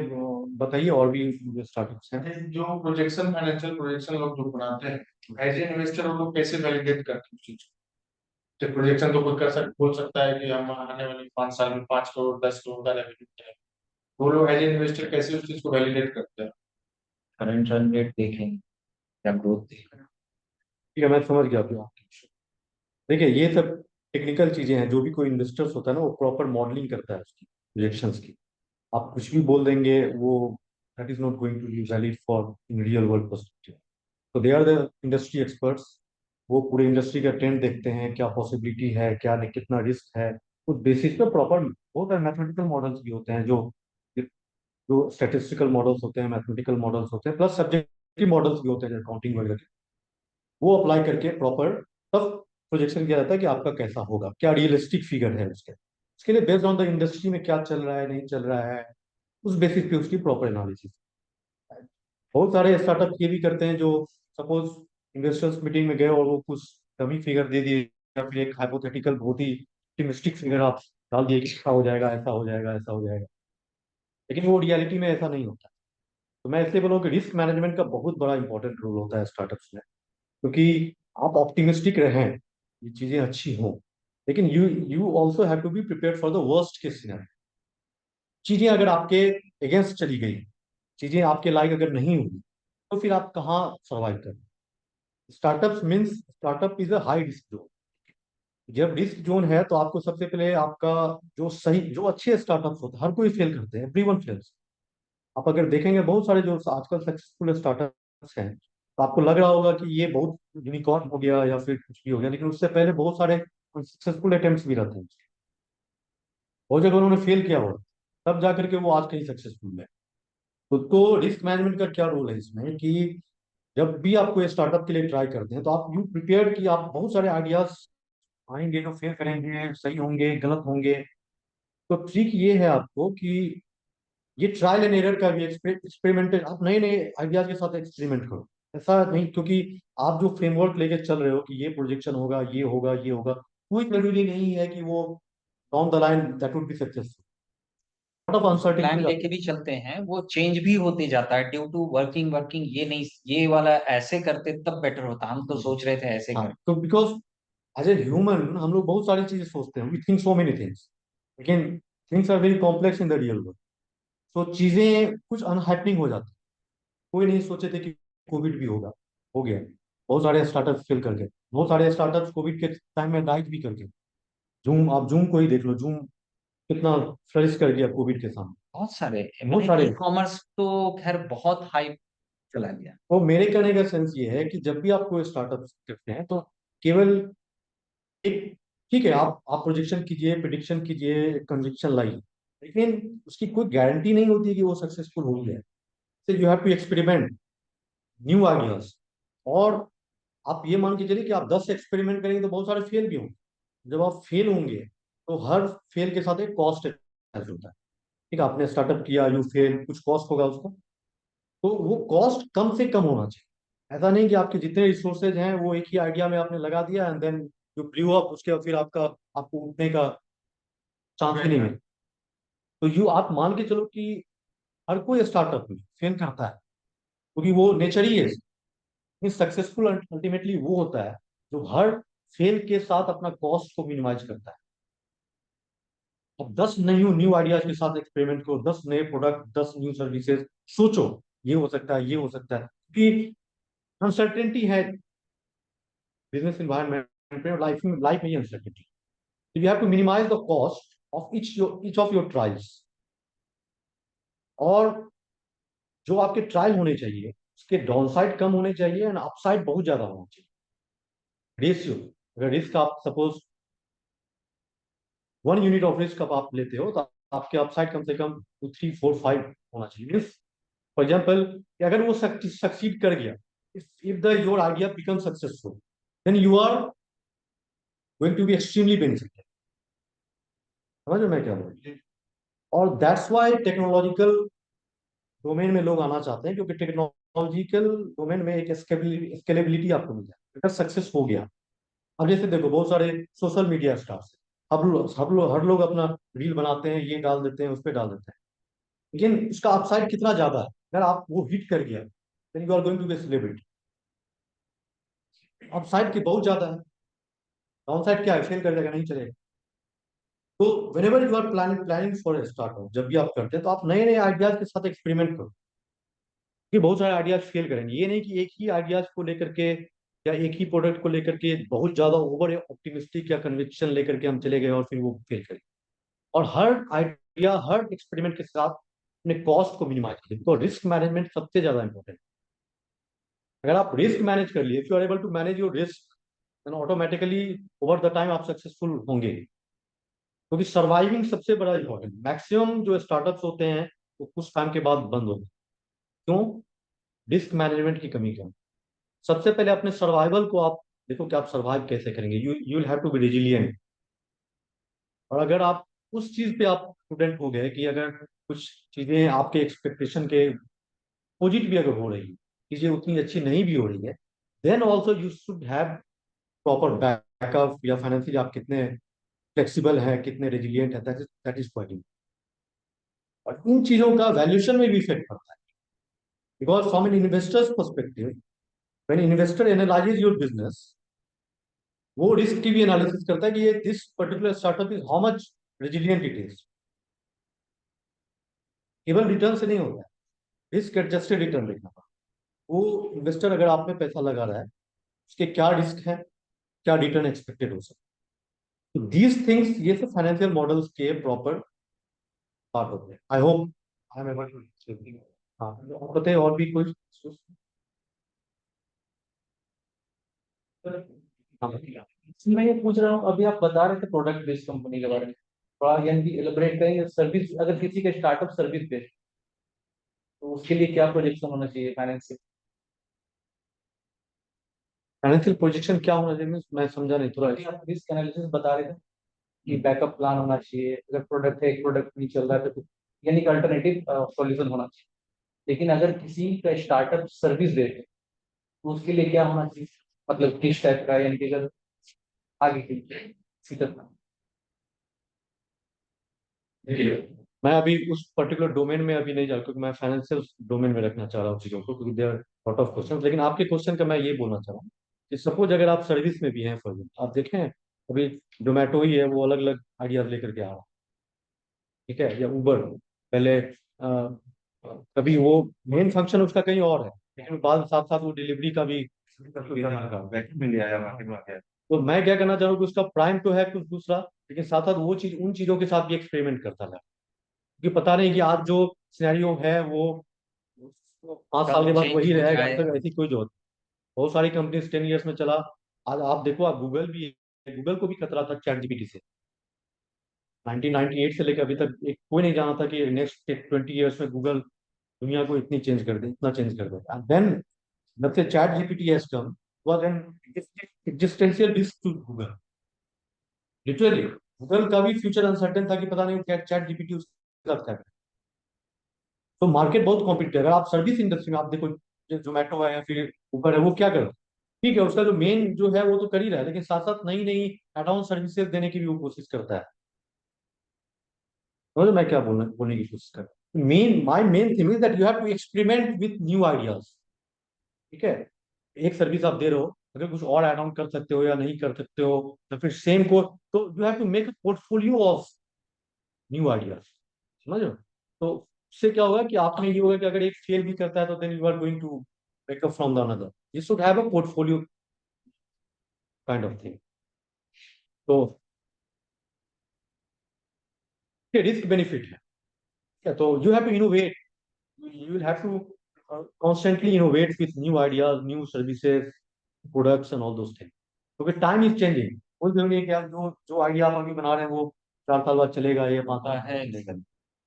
बताइए और भी जो स्टार्टअप्स हैं। जो प्रोजेक्शन, फाइनेंशियल प्रोजेक्शन लोग जो बनाते हैं, एज ए इन्वेस्टर वो लोग कैसे वैलिडेट करते हैं उस चीज को? तो प्रोजेक्शन तो कोई बोल सकता है कि हम आने वाले 5 साल में 5 करोड़ 10 करोड़ का रेवेन्यू करें। वो लोग एज ए इन्वेस्टर कैसे उस चीज को वैलिडेट करते हैं? करंट रन रेट देखेंगे या ग्रोथ देखेंगे। ठीक है, मैं समझ गया आपकी question। देखिए, ये सब टेक्निकल चीजें हैं, जो भी कोई इन्वेस्टर्स होता है ना, वो प्रॉपर मॉडलिंग करता है उसकी प्रोजेक्शंस की। आप कुछ भी बोल देंगे, वो that is not going to be valid for in real world perspective. तो they are the industry experts. वो पूरे इंडस्ट्री का ट्रेंड देखते हैं, क्या पॉसिबिलिटी है, क्या नहीं, कितना रिस्क है। उस बेसिस पे प्रॉपर बहुत सारे मैथमेटिकल मॉडल्स भी होते हैं, जो जो स्टेटिस्टिकल मॉडल्स होते हैं, मैथमेटिकल मॉडल्स होते हैं, प्लस सब्जेक्टिव मॉडल्स भी होते हैं अकाउंटिंग वगैरह के। वो अप्लाई करके प्रॉपर तब प्रोजेक्शन किया जाता है कि आपका कैसा होगा, क्या रियलिस्टिक फिगर है उसके लिए बेस्ड ऑन द इंडस्ट्री में क्या चल रहा है, नहीं चल रहा है, उस बेसिस पे उसकी प्रॉपर एनालिसिस। बहुत सारे स्टार्टअप ये भी करते हैं, जो सपोज इन्वेस्टर्स मीटिंग में गए और वो कुछ डमी फिगर दे दिए, या फिर एक हाइपोथेटिकल बहुत ही ऑप्टिमिस्टिक फिगर आप डाल दिए कि ऐसा हो जाएगा, ऐसा हो जाएगा, ऐसा हो जाएगा। लेकिन वो रियलिटी में ऐसा नहीं होता। तो मैं इसलिए बोलूँ कि रिस्क मैनेजमेंट का बहुत बड़ा इंपॉर्टेंट रोल होता है स्टार्टअप्स में। क्योंकि आप ऑप्टिमिस्टिक रहें, ये चीजें अच्छी हों, लेकिन you you also have to be prepare for the worst case scenario. चीजें अगर आपके अगेंस्ट चली गई, चीजें आपके लायक अगर नहीं हुई, तो फिर आप कहाँ सर्वाइव करें। Startups means startup is a high risk zone. जब रिस्क जोन है, तो आपको सबसे पहले आपका जो सही, जो अच्छे स्टार्टअप्स होते हैं, हर कोई फेल करते हैं, एवरीवन फेल्स। आप अगर देखेंगे बहुत सारे जो आजकल सक्सेसफुल स्टार्टअप्स हैं, तो आपको लग रहा होगा कि ये बहुत यूनिकॉर्न हो गया या फिर कुछ भी हो गया, लेकिन उससे पहले बहुत सारे सक्सेसफुल अटेम्प्ट्स भी रहते हैं। बहुत जगह उन्होंने फेल किया हो, तब जा करके वो आज कहीं सक्सेसफुल है। तो रिस्क मैनेजमेंट का क्या रोल है इसमें कि जब भी आप कोई स्टार्टअप के लिए ट्राई करते हैं, तो आप यू प्रिपेयर कि आप बहुत सारे आइडियाज आएंगे जो फेल करेंगे, सही होंगे, गलत होंगे। तो ट्रिक ये है आपको कि ये ट्रायल एंड एरर का भी एक्सपेरिमेंट, आप नए नए आइडियाज के साथ एक्सपेरिमेंट करो। ऐसा नहीं, क्योंकि आप जो फ्रेमवर्क लेके चल रहे हो कि ये प्रोजेक्शन होगा, ये होगा, ये होगा, कोई जरूरी नहीं है कि वो down the line that would be successful. Lot of plan uncertainty. लेके भी चलते हैं, वो चेंज भी होते जाता है ड्यू टू वर्किंग वर्किंग, ये नहीं ये वाला ऐसे करते तब बेटर होता, हम तो सोच रहे थे ऐसे हाँ, कर। तो बिकॉज एज ए ह्यूमन हम लोग बहुत सारी चीजें सोचते हैं, we think so many things, लेकिन things are very complex in the real world. तो चीजें कुछ अनहैपनिंग हो जाती। कोई नहीं सोचे थे कि कोविड भी होगा, हो गया। बहुत सारे स्टार्टअप फेल कर गए, बहुत सारे स्टार्टअप कोविड के टाइम में डाइट भी कर गए। जूम, आप जूम को ही देख लो, जूम कितना फ्लरिश कर गया कोविड के सामने। बहुत सारे, बहुत मैंने सारे। ई कॉमर्स तो खैर बहुत हाई चला लिया। वो मेरे कहने का सेंस ये है कि जब भी आप कोई स्टार्टअप करते हैं तो केवल एक, ठीक है, आप प्रोजेक्शन कीजिए, प्रिडिक्शन कीजिए, कन्विक्शन लाइए, लेकिन उसकी कोई गारंटी नहीं होती कि वो सक्सेसफुल हो गया। तो you have to experiment new ideas. और आप ये मान के चलिए कि आप 10 एक्सपेरिमेंट करेंगे तो बहुत सारे फेल भी होंगे। जब आप फेल होंगे तो हर फेल के साथ एक कॉस्ट अटैच होता है। ठीक है, आपने स्टार्टअप किया, यू फेल, कुछ कॉस्ट होगा उसका, तो वो कॉस्ट कम से कम होना चाहिए। ऐसा नहीं कि आपके जितने रिसोर्सेज हैं वो एक ही आइडिया में आपने लगा दिया and then you blew up, उसके बाद फिर आपको उठने का चांस ही नहीं मिले। तो यू आप मान के चलो कि हर कोई स्टार्टअप में फेल करता है, क्योंकि वो नेचर ही है। सक्सेसफुल अल्टीमेटली वो होता है जो हर फेल के साथ अपना कॉस्ट को मिनिमाइज करता है। अब 10 न्यू न्यू आइडियाज के साथ एक्सपेरिमेंट करो, 10 नए प्रोडक्ट, 10 न्यू सर्विसेज, सोचो ये हो सकता है, ये हो सकता है, क्योंकि अनसर्टेनिटी है बिजनेस इन्वायरमेंट में, लाइफ में ही uncertainty. So you have to minimize the cost of each of your trials। और जो आपके ट्रायल होने चाहिए उसके डाउनसाइड कम होने चाहिए एंड अपसाइड बहुत ज्यादा होना चाहिए। रेशियो, अगर रिस्क आप सपोज 1 यूनिट ऑफ रिस्क आप लेते हो तो आपके अपसाइड कम से कम 2, 3, 4, 5 होना चाहिए। फॉर एग्जाम्पल, अगर वो सक्सीड कर गया, if the your idea become successful, then you are going to be extremely benefited. समझ रहे हो मैं क्या बोल रहा हूँ? और दैट्स वाई टेक्नोलॉजिकल डोमेन में लोग आना चाहते हैं, क्योंकि टेक्नोलॉजिकल डोमेन में एक स्केलेबिलिटी आपको मिल जाए अगर सक्सेस हो गया। अब जैसे देखो बहुत सारे सोशल मीडिया स्टार्स, हर लोग अपना रील बनाते हैं, ये डाल देते हैं, उस पर डाल देते हैं, लेकिन उसका अपसाइड कितना ज्यादा है। अगर आप वो हिट कर गया then you are going to be celebrity. Upside की बहुत ज्यादा है, डाउन साइड क्या है, फेल कर जाएगा, नहीं चलेगा। तो whenever you are planning for a startup, जब भी आप करते हैं तो आप नए नए आइडियाज के साथ एक्सपेरिमेंट करो, कि बहुत सारे आइडियाज फेल करेंगे। ये नहीं कि एक ही आइडियाज को लेकर के या एक ही प्रोडक्ट को लेकर के बहुत ज्यादा ओवर ऑप्टिमिस्टिक या कन्विक्शन लेकर के हम चले गए और फिर वो फेल करें। और हर आइडिया, हर एक्सपेरिमेंट के साथ अपने कॉस्ट को मिनिमाइज करें। तो रिस्क मैनेजमेंट सबसे ज्यादा इंपॉर्टेंट। अगर आप रिस्क मैनेज कर लिए, if you are able to manage your risk, then automatically over the time आप सक्सेसफुल होंगे। क्योंकि सर्वाइविंग सबसे बड़ा इंपॉर्टेंट। मैक्सिमम जो स्टार्टअप्स होते हैं वो कुछ टाइम के बाद बंद होते हैं। क्यों? रिस्क मैनेजमेंट की कमी क्यों? सबसे पहले अपने सर्वाइवल को आप देखो कि आप सर्वाइव कैसे करेंगे। You will have to be resilient. और अगर आप उस चीज पे आप स्टूडेंट हो गए कि अगर कुछ चीजें आपके एक्सपेक्टेशन के अपोजिट भी अगर हो रही है, चीजें उतनी अच्छी नहीं भी हो रही है, then also you should have proper backup, या फाइनेंशियली आप कितने फ्लेक्सिबल है, कितने रेजिलिएंट है, दैट इज क्वाइट। और इन चीजों का वैल्यूएशन में भी इफेक्ट पड़ता है। Because from an investor's perspective, when investor analyses your business, वो रिस्क की भी एनालिसिस करता है कि ये this particular startup is how much resilient it is. केवल रिटर्न से नहीं होता है, रिस्क एडजस्टेड रिटर्न देखना पड़ता है। वो इन्वेस्टर अगर आप में पैसा लगा रहा है, उसके क्या रिस्क है, क्या रिटर्न एक्सपेक्टेड हो सकता है। तो दीज थिंग्स, ये सब फाइनेंशियल मॉडल्स के प्रॉपर पार्ट होते हैं। I hope I am able to. हाँ, आप बताइए और भी कुछ। हाँ, बताइए। मैं ये पूछ रहा हूँ, अभी आप बता रहे थे प्रोडक्ट बेस्ड कंपनी के बारे में, थोड़ा यानी कि एलिब्रेट करेंगे। सर्विस, अगर किसी का स्टार्टअप सर्विस बेस्ड, तो उसके लिए क्या प्रोजेक्शन होना चाहिए फाइनेंशियल? फाइनेंशियल प्रोजेक्शन क्या होना चाहिए, मैं समझा नहीं थोड़ा। आप रिस्क एनालिसिस बता रहे थे कि बैकअप प्लान होना चाहिए, अगर प्रोडक्ट है, एक प्रोडक्ट नहीं चल रहा है तो यानी कि अल्टरनेटिव सॉल्यूशन होना चाहिए। लेकिन अगर किसी का स्टार्टअप सर्विस बेस्ड है तो उसके लिए क्या होना चाहिए, मतलब किस टाइप का, यानी कि अगर आगे की सीधा। मैं अभी उस पर्टिकुलर डोमेन में अभी नहीं जा, क्योंकि मैं फाइनेंशियल डोमेन में रखना चाह रहा हूँ चीजों को, क्योंकि देयर लॉट ऑफ क्वेश्चन। लेकिन आपके क्वेश्चन का मैं ये बोलना चाह रहा हूँ कि सपोज अगर आप सर्विस में भी हैं, फॉर एग्जाम्पल आप देखें अभी जोमेटो ही है, वो अलग अलग आइडियाज लेकर के आ रहा है, ठीक है, या उबर। पहले कभी वो मेन फंक्शन उसका कहीं और है, लेकिन बाद साथ साथ वो डिलीवरी का भी में ले आया, मार्केट में आ गया। तो मैं क्या करना चाह रहा हूँ कि उसका प्राइम तो है कुछ दूसरा, लेकिन साथ साथ वो चीज उन चीजों के साथ भी एक्सपेरिमेंट करता रहा। क्योंकि पता नहीं कि आज जो सिनेरियो है वो 5 साल के कब बाद चेंज वही हो रहेगा, जाए। अब तक ऐसी कोई जरूरत। बहुत सारी कंपनीज 10 ईयर्स में चला। आज आप देखो, आप गूगल भी है, गूगल को भी खतरा था चैट जीपीटी से। 1998 से लेकर अभी तक एक कोई नहीं जाना था कि नेक्स्ट 20 ईयर्स में गूगल दुनिया को इतनी चेंज कर दे, इतना चेंज कर दे। एंड देन जब से ChatGPT has come, was an existential risk to Google. Literally Google का भी फ्यूचर अनसर्टेन था कि पता नहीं क्या चैट जीपीटी उसके साथ क्या करे। तो मार्केट बहुत कॉम्पिटिटिव है। अगर आप सर्विस इंडस्ट्री में आप देखो, जोमेटो है या फिर उबर है, वो क्या कर रहा है? ठीक है, उसका जो मेन जो है वो तो कर ही रहा है, लेकिन साथ साथ नई नई एड ऑन सर्विसेज देने की भी वो कोशिश करता है। समझ मैं क्या बोलने की कोशिश कर रहा हूँ? Main my main thing is that you have to experiment with new ideas. ठीक है, एक सर्विस आप दे रहे हो, अगर कुछ और ऐड ऑन कर सकते हो या नहीं कर सकते हो, तो फिर सेम को, तो you have to make a portfolio of new ideas. समझ रहे हो? तो उससे क्या होगा कि आप में ये होगा कि अगर एक फेल भी करता है तो then you are going to make up from the another. You should have a portfolio kind of thing. तो ये रिस्क बेनिफिट है। ठीक है, तो you have to innovate, you will have to constantly innovate with new ideas, new services, products and all those things. क्योंकि time is changing. कोई जरूरी नहीं कि आप जो जो आइडिया आप अभी बना रहे हैं वो 4 साल बाद चलेगा या 5 साल होता बाद है चलेगा।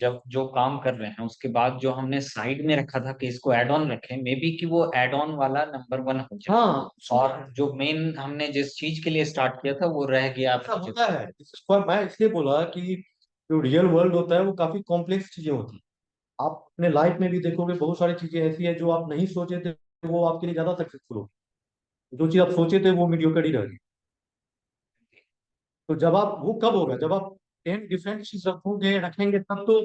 जब जो काम कर रहे हैं उसके बाद जो हमने साइड में रखा था कि इसको ऐड ऑन रखें, मे बी कि वो ऐड ऑन वाला नंबर वन हो जाए, हाँ, और जो मेन हमने जिस चीज के लिए स्टार्ट किया था वो रह गया ऐसा पीछे। होता है। मैं इसलिए बोला कि जो रियल वर्ल्ड होता है वो काफी कॉम्प्लेक्स चीजें होती हैं। आप अपने लाइफ में भी देखोगे, बहुत सारी चीजें ऐसी है जो आप नहीं सोचे थे, वो आपके लिए ज्यादा सक्सेसफुल हो। जो चीज आप सोचे थे वो मीडियोकर ही रह गई। तो जब आप, वो कब होगा जब आप 10 डिफरेंट चीज रखेंगे तब तो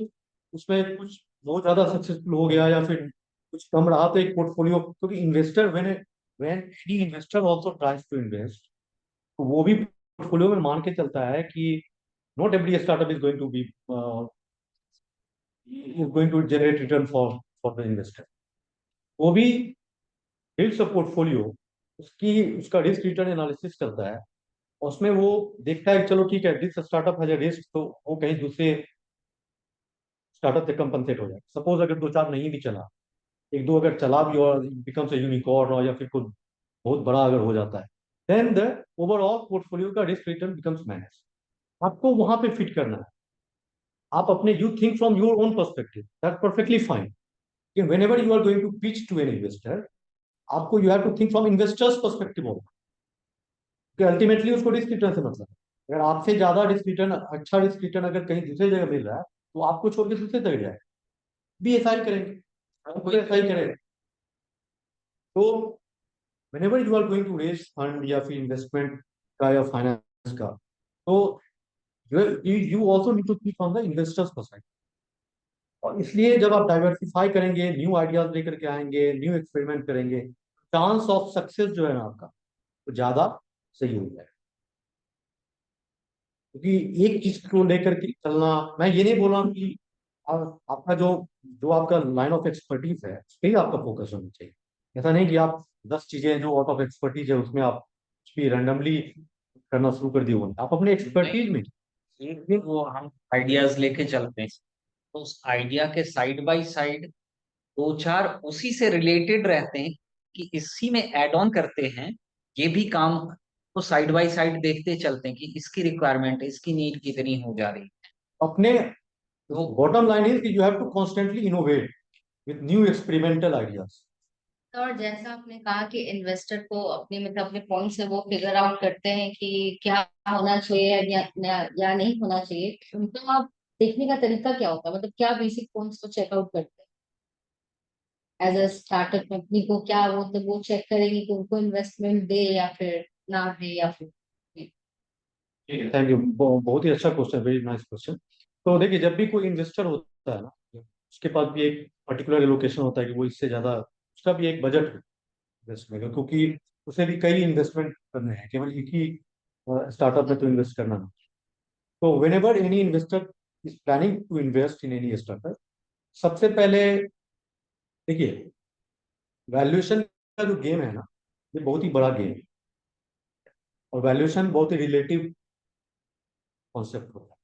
उसमें कुछ बहुत ज्यादा सक्सेसफुल हो गया, या फिर कुछ कम रहा तो एक पोर्टफोलियो। क्योंकि investor when any investor also tries to invest, तो वो भी पोर्टफोलियो में मान के चलता है कि not every startup is going to be is going to generate return for the investor. वो भी बिल्ड्स अ पोर्टफोलियो, उसकी उसका रिस्क रिटर्न एनालिसिस करता है। उसमें वो देखता है कि चलो ठीक है, this startup has a risk, तो वो कहीं दूसरे स्टार्टअप से कंपनसेट हो जाए। सपोज अगर 2 4 नहीं भी चला, एक दो अगर चला भी और बिकम्स अ यूनिकॉर्न, और या फिर कुछ बहुत बड़ा अगर हो जाता है, देन द ओवरऑल पोर्टफोलियो का रिस्क रिटर्न बिकम्स मैनेज। आपको वहां पे फिट करना है। आप अपने, you think from your own perspective, that perfectly fine. Whenever you are going to pitch to an investor, आपको you have to think from investors perspective also, कि ultimately उसको रिस्क रिटर्न से मतलब है। अगर आपसे ज्यादा रिस्क रिटर्न, अच्छा रिस्क रिटर्न अगर कहीं दूसरी जगह मिल रहा है, तो आपको छोड़ के दूसरी जगह जाए, भी ऐसा ही करेंगे, हम भी ऐसा ही करेंगे। तो whenever you are going to raise fund या फिर इन्वेस्टमेंट का या फाइनेंस का, तो you also need to think on the investors perspective। और इसलिए जब आप डाइवर्सिफाई करेंगे, न्यू आइडियाज लेकर के आएंगे, न्यू एक्सपेरिमेंट करेंगे, चांस ऑफ सक्सेस जो है ना आपका, वो ज्यादा सही हो जाएगा। क्योंकि एक चीज को लेकर के चलना, मैं ये नहीं बोल रहा हूँ कि आपका जो जो आपका लाइन ऑफ एक्सपर्टीज है उस पर ही आपका फोकस होना चाहिए। ऐसा नहीं कि आप 10 चीजें जो आउट ऑफ एक्सपर्टीज है उसमें आप कुछ भी रैंडमली करना शुरू कर दिए होंगे। आप अपने एक्सपर्टीज में, नहीं, वो हम आइडियाज लेके चलते हैं तो उस आइडिया के साइड बाय साइड दो चार उसी से रिलेटेड रहते हैं कि इसी में ऐड ऑन करते हैं, ये भी काम तो साइड बाय साइड देखते चलते हैं कि इसकी रिक्वायरमेंट, इसकी नीड कितनी हो जा रही है। अपने तो बॉटम लाइन इज कि you have to constantly innovate with new experimental ideas. और जैसा आपने कहा कि इन्वेस्टर को अपने मतलब अपने पॉइंट से वो फिगर आउट करते हैं कि क्या होना चाहिए या नहीं होना चाहिए, उनको आप देखने का तरीका क्या होता है, मतलब क्या बेसिक पॉइंट्स को चेकआउट करते हैं एज अ स्टार्टअप कंपनी को? क्या वो चेक करेंगे कि उनको इन्वेस्टमेंट दे या फिर ना दे या फिर थैंक यू, बहुत ही अच्छा क्वेश्चन, वेरी नाइस क्वेश्चन। तो देखिए, जब भी कोई इन्वेस्टर होता है ना, उसके पास भी एक पर्टिकुलर एलोकेशन होता है कि वो इससे ज्यादा, उसका भी एक बजट है इन्वेस्टमेंट का, क्योंकि उसे भी कई इन्वेस्टमेंट करने हैं, केवल एक ही स्टार्टअप में तो इन्वेस्ट करना नहीं। तो whenever any investor is planning to invest in any startup, सबसे पहले देखिए, वैल्यूएशन का जो गेम है ना, ये बहुत ही बड़ा गेम है। और वैल्यूएशन बहुत ही रिलेटिव कॉन्सेप्ट होता है।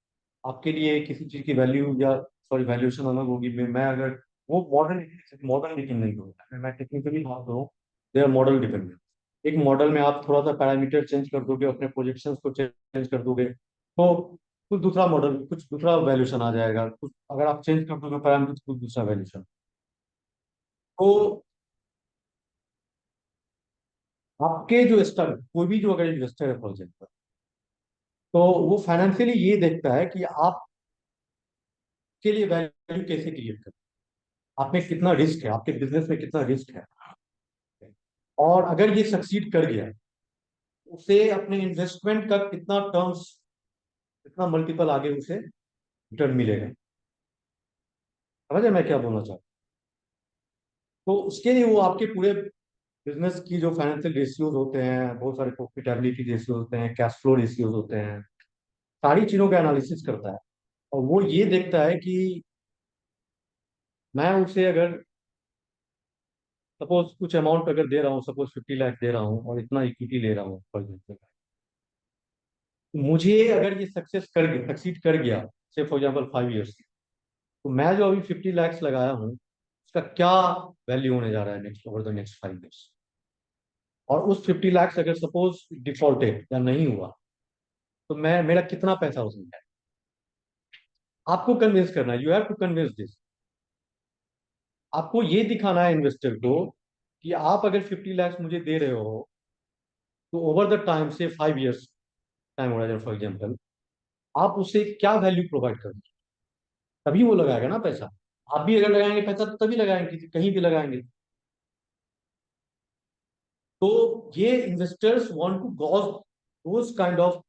आपके लिए किसी चीज की वैल्यू या सॉरी वैल्यूएशन अलग होगी। मैं अगर वो मॉडल डिपेंडेंट होता है। मैं टेक्निकली बात करूँ, दे आर मॉडल डिपेंडेंट। एक मॉडल में आप थोड़ा सा पैरामीटर चेंज कर दोगे, अपने प्रोजेक्शंस को चेंज कर दोगे, तो कुछ दूसरा मॉडल, कुछ दूसरा वैल्यूशन आ जाएगा। कुछ अगर आप चेंज कर दोगे पैरामीटर, तो कुछ दूसरा वैल्यूशन। तो आपके जो स्टार, कोई भी जो अगर इन्वेस्टर है फॉर एग्जाम्पल, तो वो फाइनेंशियली ये देखता है कि आपके लिए वैल्यू कैसे क्रिएट कर, आप में कितना रिस्क है, आपके बिजनेस में कितना रिस्क है। और अगर ये सक्सीड कर गया, उसे अपने इन्वेस्टमेंट का कितना टर्म्स, कितना मल्टीपल आगे उसे रिटर्न मिलेगा। समझे मैं क्या बोलना चाहता हूँ? तो उसके लिए वो आपके पूरे बिजनेस की जो फाइनेंशियल रेशियोज होते हैं, बहुत सारे प्रॉफिटेबिलिटी रेशियोज होते हैं, कैश फ्लो रेशियोज होते हैं, सारी चीजों का एनालिसिस करता है। और वो ये देखता है कि मैं उसे अगर सपोज कुछ अमाउंट अगर दे रहा हूँ, सपोज 50 लाख दे रहा हूँ और इतना इक्विटी ले रहा हूँ फॉर एग्जाम्पल, मुझे अगर ये सक्सीड कर गया, से फॉर एग्जाम्पल 5 इयर्स, तो मैं जो अभी 50 लाख लगाया हूँ, उसका क्या वैल्यू होने जा रहा है next, over the next 5 years. और उस 50 लाख अगर सपोज डिफॉल्टेड या नहीं हुआ, तो मैं, मेरा कितना पैसा उसमें है। आपको कन्विंस करना है, you have to convince this. आपको ये दिखाना है इन्वेस्टर को कि आप अगर 50 लाख मुझे दे रहे हो, तो ओवर द टाइम से 5 years time horizon for example, आप उसे क्या वैल्यू प्रोवाइड करोगे, तभी वो लगाएगा ना पैसा। आप भी अगर लगाएंगे पैसा, तो तभी लगाएंगे, कहीं भी लगाएंगे। तो ये investors want to gauge those kind of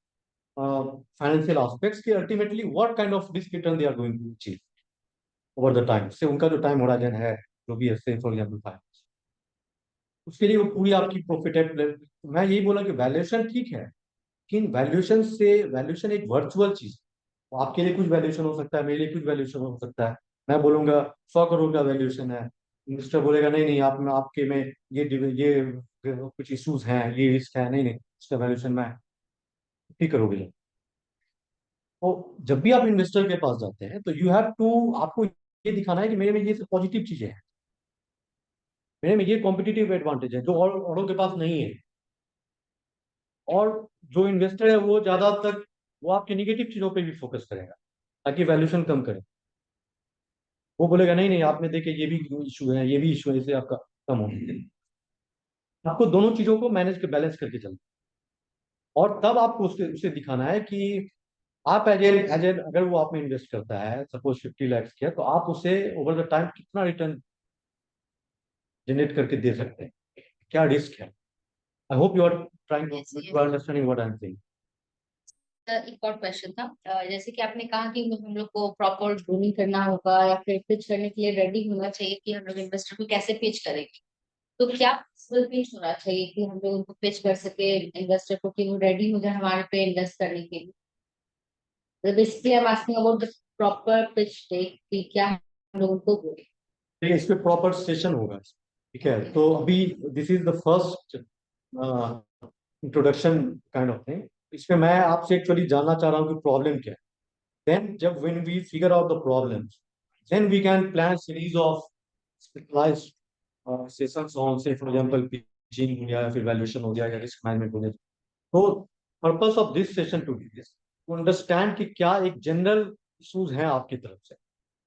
financial aspects कि ultimately what kind of risk return they are going to achieve over the time, से उनका जो टाइम होराइजन है, जो भी है फॉर एग्जाम्पल 5, उसके लिए वो पूरी आपकी प्रॉफिटेबल। मैं यही बोला कि वैल्यूएशन ठीक है, लेकिन वैल्यूएशन एक वर्चुअल चीज। तो आपके लिए कुछ वैल्यूएशन हो सकता है, मेरे लिए कुछ वैल्यूएशन हो सकता है। मैं बोलूंगा 100 करोड़ का वैल्यूएशन है, मिनिस्टर बोलेगा नहीं नहीं, आप में आपके में ये कुछ इश्यूज हैं, ये रिस्क है, नहीं नहीं इसका वैल्यूएशन मैं 50 करोड़। तो जब भी आप इन्वेस्टर के पास जाते हैं, तो यू हैव टू, आपको ये दिखाना है कि मेरे में ये सब पॉजिटिव चीजें हैं, मेरे में ये कॉम्पिटिटिव एडवांटेज है जो और औरों के पास नहीं है। और जो इन्वेस्टर है वो ज्यादातर वो आपके निगेटिव चीजों पे भी फोकस करेगा, ताकि वैल्यूएशन कम करे। वो बोलेगा नहीं नहीं, आपने देखे ये भी इशू है, ये भी इशू है, इससे आपका कम हो। आपको दोनों चीजों को मैनेज कर, बैलेंस करके चलना। और तब आपको उसे उसे दिखाना है कि आप एज एन अगर वो आप में इन्वेस्ट करता है, सपोज 50 लाख किया, तो आप उसे ओवर द टाइम कितना रिटर्न जनरेट करके दे सकते हैं, क्या रिस्क है। I hope you are trying Yes, to yes. Understanding what I am saying. एक और क्वेश्चन था, जैसे कि आपने कहा कि हम लोग को प्रॉपर ग्रूमिंग करना होगा या फिर पिच करने के लिए रेडी होना चाहिए कि हम लोग इन्वेस्टर को कैसे पिच करेंगे। तो क्या पॉसिबल पिच होना चाहिए कि हम लोग उनको पिच कर सके इन्वेस्टर को कि वो रेडी हो जाए हमारे पे इन्वेस्ट करने के लिए। तो basically I am asking about the proper pitch deck कि क्या हम लोग उनको बोले। ठीक है, इस पे प्रॉपर सेशन होगा, ठीक है। तो अभी this is the first introduction kind of thing. इसमें मैं आपसे एक्चुअली जानना चाह रहा हूँ कि प्रॉब्लम क्या है। देन जब when we figure out the problems, then we can plan series of specialised sessions on, say for example pitching हो गया, या फिर वैल्यूएशन हो गया, या रिस्क मैनेजमेंट हो गया। तो purpose of this session to be this, to understand कि क्या एक जनरल इश्यूज हैं आपकी तरफ से,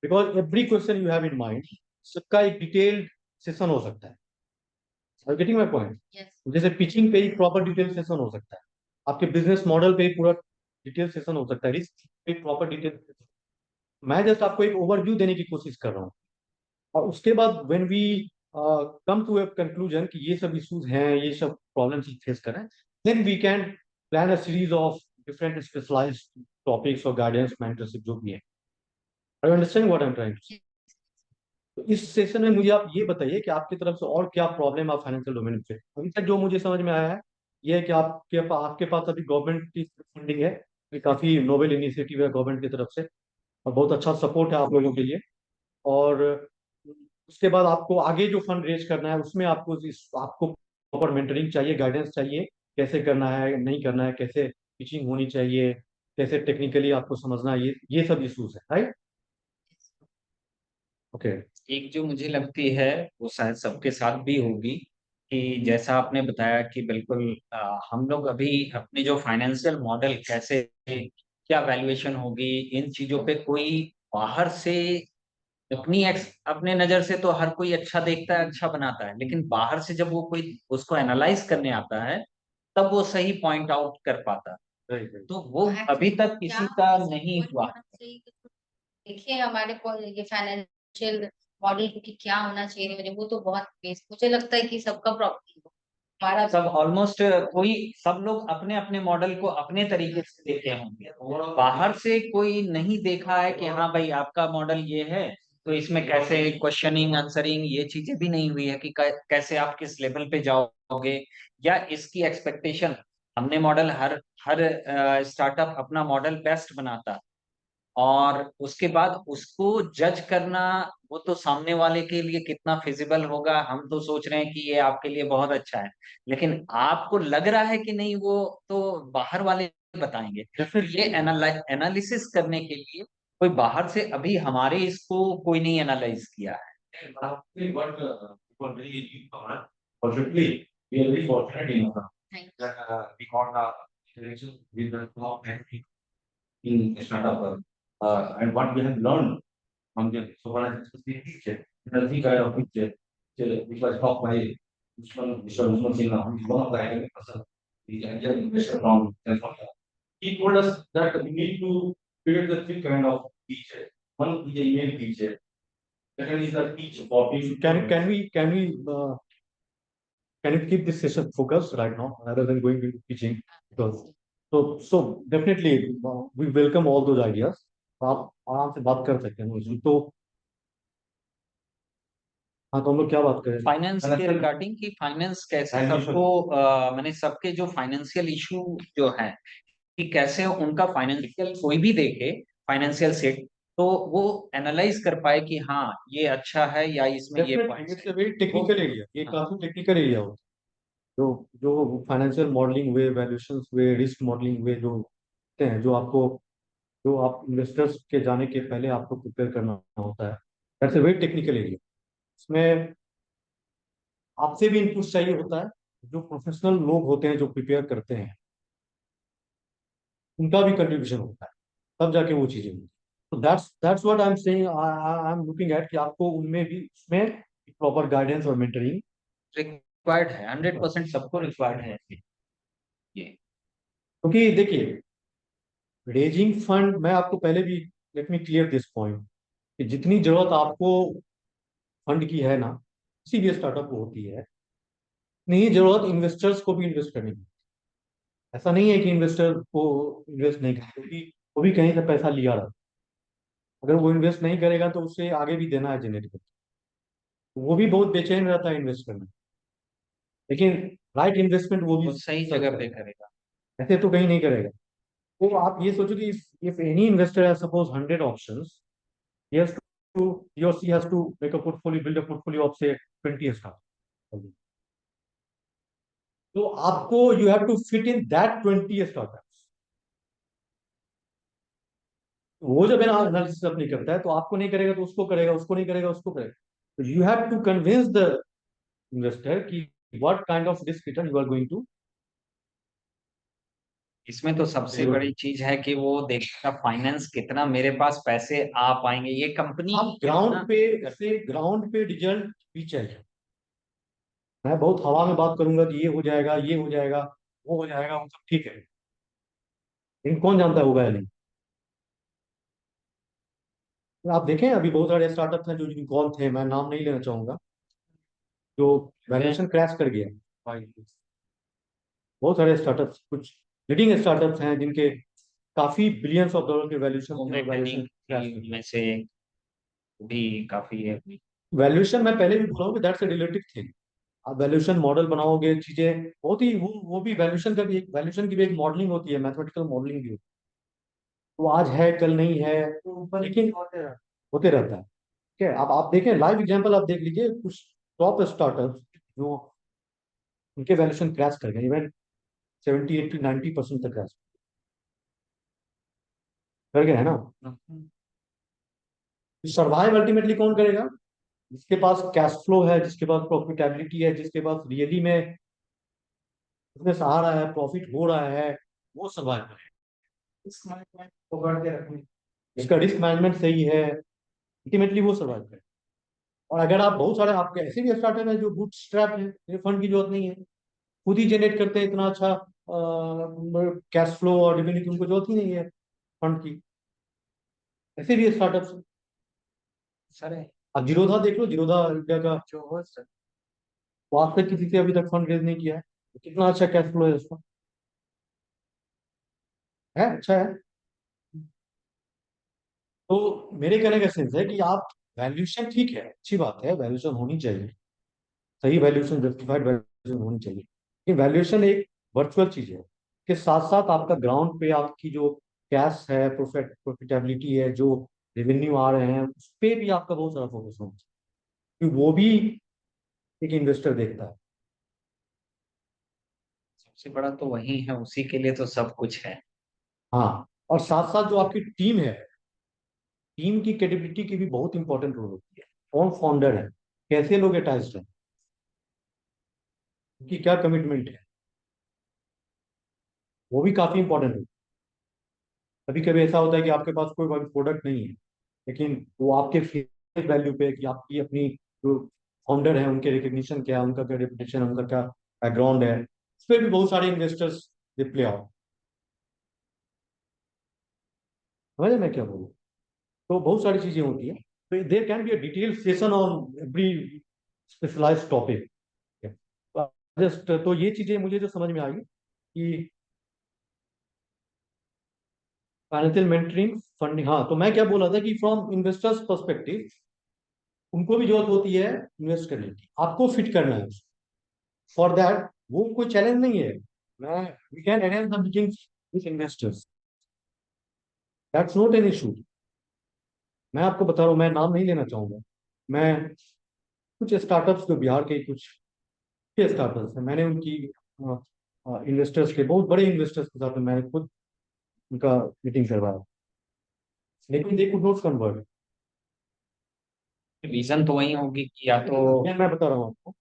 because every question you have in mind, सबका एक डिटेल्ड सेशन हो सकता है। Are getting my point? Yes. जैसे पिचिंग पे ही प्रॉपर डिटेल सेशन हो सकता है, आपके बिजनेस मॉडल पे ही पूरा डिटेल सेशन हो सकता है, रिस्क पे प्रॉपर डिटेल। मैं जस्ट आपको एक ओवरव्यू देने की कोशिश कर रहा हूँ। और उसके बाद when we come to a conclusion कि ये सब इश्यूज हैं, ये सब प्रॉब्लम्स फेस कर रहे हैं, then we can plan a series of different specialised topics और गाइडेंस मेंटरशिप जो भी है। I understand what I am trying. तो इस सेशन में मुझे आप ये बताइए कि आपकी तरफ से और क्या प्रॉब्लम आप फाइनेंशियल डोमेन से, अभी तक जो मुझे समझ में आया है, ये है कि आपके पास अभी गवर्नमेंट की फंडिंग है, ये काफी नोबेल इनिशिएटिव है गवर्नमेंट की तरफ से, और बहुत अच्छा सपोर्ट है आप लोगों के लिए। और उसके बाद आपको आगे जो फंड रेज करना है, उसमें आपको प्रॉपर मेंटरिंग चाहिए, गाइडेंस चाहिए, कैसे करना है, नहीं करना है, कैसे टीचिंग होनी चाहिए, कैसे टेक्निकली आपको समझना है, ये सब इश्यूज है, राइट? ओके एक जो मुझे लगती है वो शायद सबके साथ भी होगी कि जैसा आपने बताया कि बिल्कुल हम लोग अभी अपने जो फाइनेंशियल मॉडल कैसे, क्या वैल्यूएशन होगी, इन चीजों पे कोई बाहर से अपने नजर से तो हर कोई अच्छा देखता है, अच्छा बनाता है, लेकिन बाहर से जब वो कोई उसको एनालाइज करने आता है तब वो सही पॉइंट आउट कर पाता है। राइट राइट तो वो अभी तक क्या किसी का ऐसा नहीं point हुआ। होना चाहिए कि देखिए हमारे को ये फाइनेंशियल मॉडल की क्या होना चाहिए, मुझे वो तो बहुत मुझे लगता है कि सबका प्रॉब्लम हमारा सब ऑलमोस्ट कोई, सब लोग अपने अपने मॉडल को अपने तरीके से देखे होंगे, बाहर से कोई नहीं देखा है कि हाँ भाई आपका मॉडल ये है, तो इसमें कैसे क्वेश्चनिंग आंसरिंग ये चीजें भी नहीं हुई है कि कैसे आप किस लेवल पे जाओगे, या इसकी एक्सपेक्टेशन। हमने मॉडल हर हर स्टार्टअप अपना मॉडल बेस्ट बनाता है, और उसके बाद उसको जज करना वो तो सामने वाले के लिए कितना फिजिबल होगा, हम तो सोच रहे हैं कि ये आपके लिए बहुत अच्छा है, लेकिन आपको लग रहा है कि नहीं, वो तो बाहर वाले बताएंगे। तो ये एनालिसिस करने के लिए कोई बाहर से अभी हमारे इसको कोई नहीं एनालाइज किया है। Actually, what people really fortunately, we are very fortunate that we got the interaction with the top management in startup. And what we have learned from the so far as the teacher, the kind of teacher, which was taught by Mr. Usman Sinha, who is one of the academic person, the angel investor from California. He told us that we need to create the three kind of teacher. One is the email teacher. Second is the teach for people. Can you keep this session focused right now rather than going into pitching? Because so definitely we welcome all those ideas. आप आराम से बात कर सकते हैं उसमें तो। हाँ तो हम लोग क्या बात करें? फाइनेंस के रिगार्डिंग कि फाइनेंस कैसे Financial. सबको मैंने सबके जो फाइनेंशियल इशू जो है कि कैसे उनका फाइनेंशियल कोई भी देखे फाइनेंशियल सेट, तो वो एनालाइज कर पाए कि हाँ ये अच्छा है या इसमें ये Definitely, points it's a very technical area. ये हाँ। काफी टेक्निकल एरिया होता है। जो फाइनेंशियल मॉडलिंग हुए, वैल्यूएशन हुए, रिस्क मॉडलिंग हुए, जो होते हैं, जो आप इन्वेस्टर्स के जाने के पहले आपको प्रिपेयर करना होता है। That's a very technical area. इसमें आपसे भी इनपुट चाहिए होता है। जो प्रोफेशनल लोग होते हैं जो प्रिपेयर करते हैं उनका भी कंट्रीब्यूशन होता है, तब जाके वो चीजें होती हैं। तो that's what I am saying, I am looking at कि आपको उनमें भी उसमें प्रॉपर गाइडेंस और मेंटरिंग रिक्वायर्ड है, 100% सबको रिक्वायर्ड है ये। क्योंकि देखिए रेजिंग फंड, मैं आपको पहले भी, let me clear this point, कि जितनी जरूरत आपको फंड की है ना, किसी भी स्टार्टअप को होती है, उतनी ही जरूरत इन्वेस्टर्स को भी इन्वेस्ट करने की। ऐसा नहीं है कि इन्वेस्टर को इन्वेस्ट नहीं करना, क्योंकि वो भी कहीं से पैसा लिया रहा। अगर वो इन्वेस्ट नहीं करेगा तो उसे आगे भी देना है जेनेटिक, वो भी बहुत बेचैन रहता है इन्वेस्ट करना। लेकिन राइट इन्वेस्टमेंट वो भी वो सही जगह पे करेगा। ऐसे तो कहीं नहीं करेगा। तो आप ये सोचो कि if any investor has suppose 100 options, he has to, he or she has to make a portfolio, build a portfolio of say 20 stocks. तो आपको you have to fit in that 20 startups. वो जब एनालिसिस अपनी करता है तो आपको नहीं करेगा तो उसको करेगा, उसको नहीं करेगा उसको करेगा। तो you have to convince the investor कि what kind of risk return you are going to. इसमें तो सबसे बड़ी चीज है कि वो देखेगा फाइनेंस कितना मेरे पास पैसे आ पाएंगे, ये कंपनी आप ग्राउंड पे रिजल्ट भी चाहिए। मैं बहुत हवा में बात करूंगा कि ये हो जाएगा, ये हो जाएगा, वो हो जाएगा, वो सब ठीक है, लेकिन कौन जानता होगा या नहीं। तो आप देखें अभी बहुत सारे स्टार्टअप हैं जो यूनिकॉर्न थे, मैं नाम नहीं लेना चाहूंगा, जो वैल्यूएशन क्रैश कर गया। बहुत सारे स्टार्टअप्स, कुछ लीडिंग स्टार्टअप्स हैं जिनके काफी बिलियंस ऑफ डॉलर के वैल्यूएशन में से भी काफी है। वैल्यूएशन मैं पहले भी बोला हूँ कि दैट्स अ रिलेटिव थिंग। आप वैल्यूएशन मॉडल बनाओगे, चीजें बहुत ही वो भी वैल्यूएशन की भी एक मॉडलिंग होती है, मैथमेटिकल मॉडलिंग भी होती है। वो आज है कल नहीं है, लेकिन होते रहता है। ठीक है, अब आप देखें लाइव एग्जांपल, आप देख लीजिए कुछ टॉप स्टार्टअप्स जो उनके वैल्यूएशन क्रैश कर गए, इवन 70 80 90% तक क्रैश कर गए, है ना। सर्वाइव अल्टीमेटली कौन करेगा? जिसके पास कैश फ्लो है, जिसके पास प्रॉफिटेबिलिटी है, जिसके पास रियली में बिजनेस आ रहा है, प्रॉफिट हो रहा है, वो सर्वाइव करेगा। इस मैनेजमेंट को बढ़ के रखने जिसका रिस्क मैनेजमेंट सही है, अल्टीमेटली वो सर्वाइव करेगा। और अगर आप बहुत सारे आपके ऐसे भी स्टार्टअप है जो बूटस्ट्रैप है, फंड की जरूरत नहीं है, खुद ही जनरेट करते हैं इतना अच्छा कैश फ्लो और रेवेन्यू की, उनको जरूरत ही नहीं है फंड की। ऐसे भी स्टार्टअप, सर अब जीरोधा देख लो, जीरोधा इंडिया का, जो हो सर, वो आज तक किसी से अभी तक फंड रेज नहीं किया है, तो कितना अच्छा कैश फ्लो है उसका, है अच्छा है। तो मेरे कहने का सेंस है कि आप वैल्यूएशन ठीक है, अच्छी बात है, वैल्यूएशन होनी चाहिए, सही वैल्यूएशन, जस्टिफाइड वैल्यूएशन होनी चाहिए, लेकिन वैल्यूएशन एक वर्चुअल चीज है, के साथ साथ आपका ग्राउंड पे आपकी जो कैश है, प्रॉफिटेबिलिटी है, जो रेवेन्यू आ रहे हैं, उस पे भी आपका बहुत सारा फोकस होना चाहिए, क्योंकि वो भी एक इन्वेस्टर देखता है। सबसे बड़ा तो वही है, उसी के लिए तो सब कुछ है। हाँ, और साथ साथ जो आपकी टीम है, टीम की कैपेबिलिटी की भी बहुत इंपॉर्टेंट रोल होती है। कौन फाउंडर है, कैसे लोग अटैच्ड हैं, उनकी क्या कमिटमेंट है, वो भी काफी इंपॉर्टेंट है। कभी कभी ऐसा होता है कि आपके पास कोई प्रोडक्ट नहीं है, लेकिन वो आपके फेस वैल्यू पे, कि आपकी अपनी जो फाउंडर है उनके रिकग्निशन क्या है, उनका क्या रेपुटेशन है, उनका क्या बैकग्राउंड है, उस पर भी बहुत सारे इन्वेस्टर्स दे प्ले आउट। समझे मैं क्या बोलूँ? तो बहुत सारी चीजें होती है, तो there can be a detail session on every specialised topic. Just तो ये चीजें मुझे जो समझ में आई कि फाइनेंशियल मेंटरिंग, फंडिंग, हाँ, तो मैं क्या बोला था कि फ्रॉम इन्वेस्टर्स पर्सपेक्टिव उनको भी जरूरत होती है इन्वेस्ट करने की, आपको फिट करना है। फॉर दैट वो कोई चैलेंज नहीं है, मैं we can arrange the meetings with investors, that's not an issue. मैं आपको बता रहा हूँ, मैं नाम नहीं लेना चाहूंगा, मैं कुछ स्टार्टअप्स जो बिहार के कुछ स्टार्टअप्स हैं, मैंने उनकी इन्वेस्टर्स के, बहुत बड़े इन्वेस्टर्स के साथ में मैंने खुद उनका मीटिंग करवाया, लेकिन they could not convert. Reason तो वही होगी कि या तो मैं बता रहा हूँ आपको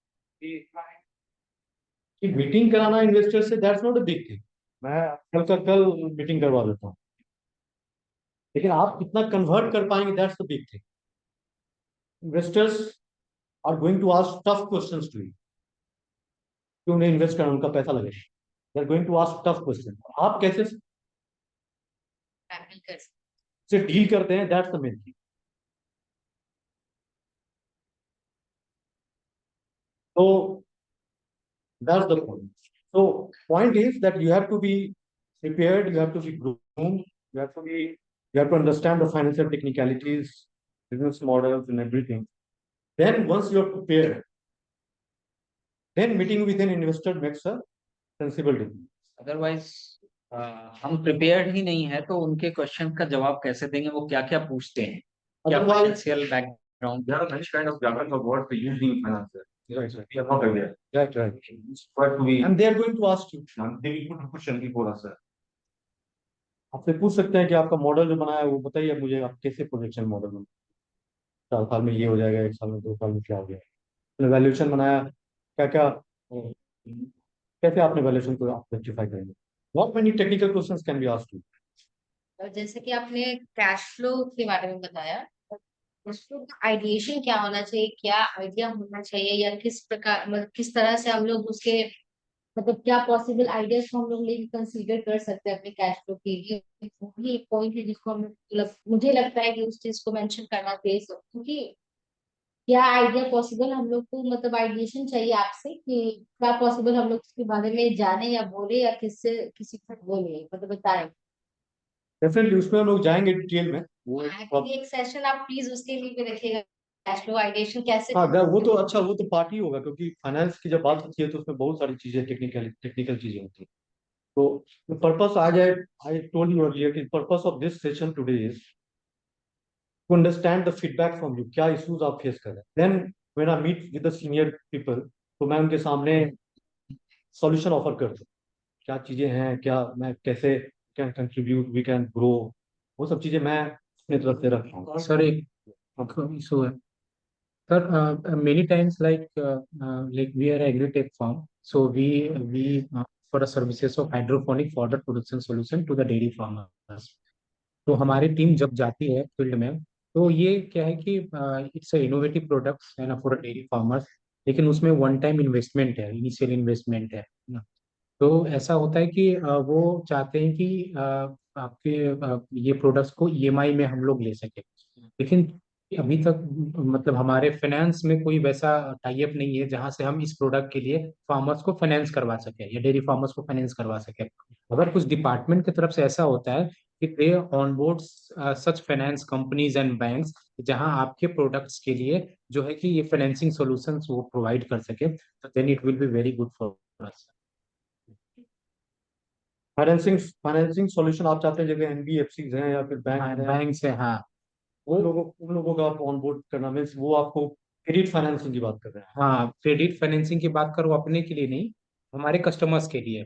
कि मीटिंग कराना इन्वेस्टर से, that's not a big thing, मैं कल का कल मीटिंग करवा देता हूँ, लेकिन आप कितना कन्वर्ट कर पाएंगे, that's the big thing. Investors are going to ask tough questions to you, कि उन्हें इन्वेस्ट करना, उनका पैसा लगेगा, they are going to ask tough question, आप कैसे टैकल कर सकते से डील करते हैं, दैट्स द मेन थिंग। तो that's the point. So point is that you have to be prepared, you have to be groomed, you have to be, you have to understand the financial technicalities, business models and everything. Then once you're prepared, then meeting with an investor makes a sensible decision. Otherwise हम prepared ही नहीं है तो उनके question का जवाब कैसे देंगे, वो क्या क्या पूछते हैं, क्या Otherwise, financial background. There are many kind of jargon of words they use in finance. right, right, We are not aware. right. It's quite to be, And they are going to ask you. and they will put a question before us. आपसे पूछ सकते हैं कि आपका model जो बनाया है वो बताइए मुझे, आप कैसे प्रोजेक्शन मॉडल बना, 4 साल में ये हो जाएगा, 1 साल में, 2 साल में क्या हो गया, वैल्यूएशन बनाया, क्या क्या, कैसे आपने वैल्यूएशन को आप जस्टिफाई करेंगे, what many technical questions can be asked. हैं। और जैसे कि आपने कैश फ्लो के बारे में बताया, कैश फ्लो का आइडिएशन क्या होना चाहिए, क्या आइडिया होना चाहिए, या किस प्रकार, मतलब किस तरह से हम लोग उसके, मतलब क्या पॉसिबल आइडियाज को हम लोग लेके कंसीडर कर सकते हैं अपने कैश फ्लो के लिए। वो भी एक पॉइंट है जिसको हम मुझे लगता है कि उस चीज को मेंशन करना चाहिए, क्योंकि क्या आइडिया पॉसिबल हम लोग को, मतलब आइडिएशन चाहिए आपसे कि क्या पॉसिबल हम लोग उसके बारे में जाने या बोले, या किससे किसी को बोले, मतलब बताएं। डेफिनेटली उसमें हम लोग जाएंगे डिटेल में, वो एक्चुअली एक सेशन आप प्लीज उसके लिए भी रखिएगा, कैश फ्लो आइडिएशन कैसे। हाँ, वो तो अच्छा, वो तो पार्ट ही होगा, क्योंकि फाइनेंस की जब बात होती है तो उसमें बहुत सारी चीजें, टेक्निकल चीजें होती है। तो पर्पस आ जाए, आई टोल्ड यू अर्लियर कि purpose of this session today is to understand the feedback from you, क्या इश्यूज आप फेस कर रहे हैं, then when I meet with the senior people, तो मैं उनके सामने सॉल्यूशन ऑफर कर दूं, क्या चीजें हैं, क्या मैं कैसे can contribute, we can grow, वो सब चीजें मैं अपनी तरफ से रखता हूँ। सर एक issue है. Sir, many times like we are agri-tech firm, so we for the services of hydroponic fodder production solution to the dairy farmers. तो हमारी टीम जब जाती है फील्ड में, तो ये क्या है कि इट्स इनोवेटिव प्रोडक्ट्स है ना फॉर डेयरी फार्मर्स, लेकिन उसमें वन टाइम इन्वेस्टमेंट है, इनिशियल इन्वेस्टमेंट है ना. तो ऐसा होता है कि वो चाहते हैं कि आपके ये प्रोडक्ट्स को ईएमआई में हम लोग ले सके, लेकिन अभी तक मतलब हमारे फाइनेंस में कोई वैसा टाई अप नहीं है जहां से हम इस प्रोडक्ट के लिए फार्मर्स को फाइनेंस करवा सके या डेयरी फार्मर्स को फाइनेंस करवा सके. अगर कुछ डिपार्टमेंट की तरफ से ऐसा होता है कि they onboard such finance companies and banks, जहां आपके प्रोडक्ट्स के लिए जो है कि ये फाइनेंसिंग सॉल्यूशंस वो प्रोवाइड कर सके, तो then it will be very good for us. Financing solution आप चाहते हैं, जगह एनबीएफसी हैं या फिर बैंक हैं, बैंक से, हाँ. उन लोगों का आप ऑनबोर्ड करना मीन्स वो आपको क्रेडिट फाइनेंसिंग की बात कर रहे हैं. हाँ, क्रेडिट फाइनेंसिंग की बात करो अपने के लिए नहीं, हमारे कस्टमर्स के लिए,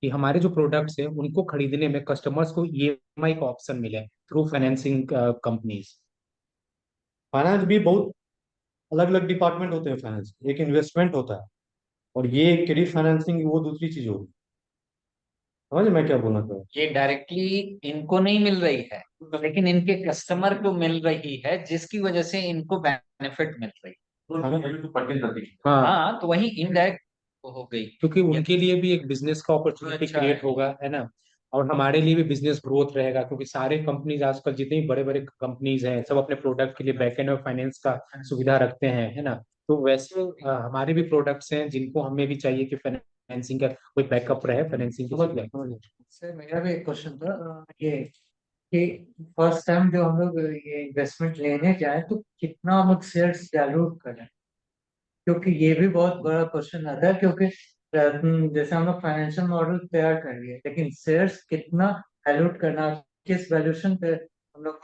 कि हमारे जो प्रोडक्ट्स हैं उनको खरीदने में कस्टमर्स को ईएमआई का ऑप्शन मिले थ्रू फाइनेंसिंग कंपनीज. फाइनेंस भी बहुत अलग अलग डिपार्टमेंट होते हैं. फाइनेंस एक इन्वेस्टमेंट होता है, और ये क्रेडिट फाइनेंसिंग वो दूसरी चीज होगी. समझ मैं क्या बोलना चाह रहा हूँ. ये डायरेक्टली इनको नहीं मिल रही है, लेकिन इनके कस्टमर को मिल रही है, जिसकी वजह से इनको बेनिफिट मिल रही है. हाँ, हाँ, तो वही इनडायरेक्ट हो गई. क्योंकि उनके लिए भी एक बिजनेस का अपॉर्चुनिटी अच्छा क्रिएट है. होगा, है ना. और हमारे लिए भी बिजनेस ग्रोथ रहेगा, क्योंकि सारे कंपनीज आजकल जितने भी बड़े बड़े कंपनीज हैं सब अपने प्रोडक्ट के लिए बैकएंड और फाइनेंस का सुविधा रखते हैं, है ना. तो वैसे हमारे भी प्रोडक्ट्स हैं जिनको हमें भी चाहिए कि फाइनेंसिंग का कोई बैकअप रहे, फाइनेंसिंग की सुविधा. सर मेरा भी एक क्वेश्चन था, ये कि फर्स्ट टाइम जो हम लोग ये इन्वेस्टमेंट लेने जाए तो कितना हम लोग शेयर्स डाइल्यूट करें, क्योंकि ये भी बहुत बड़ा क्वेश्चन आता है. क्योंकि जैसे हम लोग फाइनेंशियल मॉडल तैयार कर लिए, लेकिन शेयर्स कितना डाइल्यूट करना, किस वैल्यूएशन पे हम लोग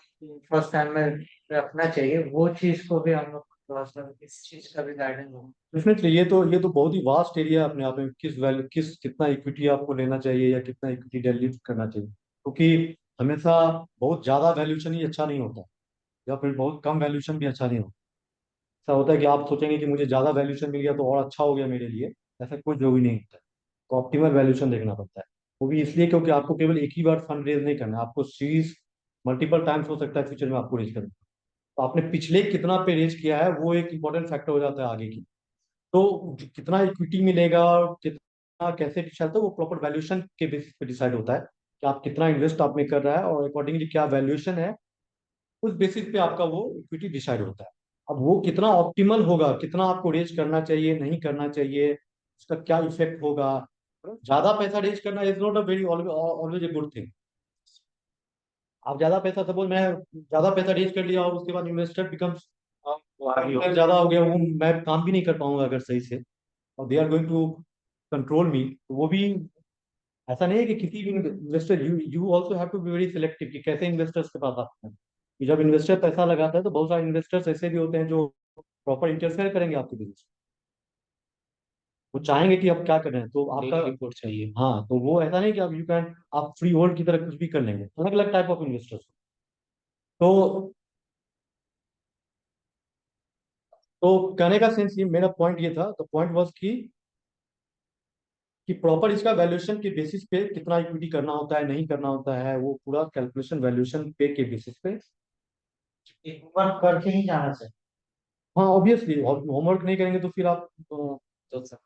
फर्स्ट टाइम में रखना चाहिए, वो चीज को भी हम लोग थोड़ा सा इस चीज का भी गाइडेंस हो. डेफिनेटली ये तो बहुत ही वास्ट एरिया है अपने आप में. कितना इक्विटी आपको लेना चाहिए या कितना इक्विटी डाइल्यूट करना चाहिए, क्योंकि हमेशा बहुत ज्यादा वैल्यूएशन ही अच्छा नहीं होता, या फिर बहुत कम वैल्यूएशन भी अच्छा नहीं होता. ऐसा होता है कि आप सोचेंगे कि मुझे ज्यादा वैल्यूएशन मिल गया तो और अच्छा हो गया मेरे लिए. ऐसा कुछ जो भी नहीं होता है. तो ऑप्टिमल वैल्यूएशन देखना पड़ता है. वो भी इसलिए क्योंकि आपको केवल एक ही बार फंड रेज नहीं करना है, आपको सीरीज मल्टीपल टाइम्स हो सकता है फ्यूचर में आपको रेज करना. तो आपने पिछले कितना पे रेज किया है वो एक इंपॉर्टेंट फैक्टर हो जाता है आगे की. तो कितना इक्विटी मिलेगा और कितना कैसे डिसाइड होता है, वो प्रॉपर वैल्यूएशन के बेसिस पे डिसाइड होता है कि आप कितना इन्वेस्ट आप में कर रहा है, और अकॉर्डिंगली क्या वैल्यूएशन है, उस बेसिस पे आपका वो इक्विटी डिसाइड होता है. अब वो कितना ऑप्टिमल होगा, कितना आपको रेज करना चाहिए नहीं करना चाहिए, उसका क्या इफेक्ट होगा. ज्यादा पैसा रेज करना is not a very always a good thing. आप ज्यादा पैसा, सपोज मैं ज्यादा पैसा रेज कर लिया और उसके बाद इन्वेस्टर बिकम्स ज्यादा हो गया, वो मैं काम भी नहीं कर पाऊंगा अगर सही से, और they are going to control me. वो भी ऐसा नहीं है कि किसी भी investor, you you also have to be very selective कि कैसे इन्वेस्टर्स के पास आते हैं. कि जब इन्वेस्टर पैसा लगाता है तो बहुत सारे इन्वेस्टर्स ऐसे भी होते हैं जो प्रॉपर इंटरफेयर करेंगे आपके बिजनेस. वो चाहेंगे कि आप क्या कर रहे हैं, तो आपका रिपोर्ट चाहिए. हाँ, तो वो ऐसा नहीं कि आप यू कैन आप फ्री होल्ड की तरह कुछ भी कर लेंगे. अलग अलग टाइप ऑफ इन्वेस्टर्स. तो कहने का सेंस ये, मेरा पॉइंट ये था, तो पॉइंट वाज कि प्रॉपर इसका वैल्यूएशन के बेसिस पे कितना इक्विटी करना होता है नहीं करना होता है, वो पूरा कैलकुलेशन वैल्यूएशन पे के बेसिस पे. होमवर्क करके ही जाना चाहिए. हाँ, ऑब्वियसली होमवर्क नहीं करेंगे तो फिर आप तो सब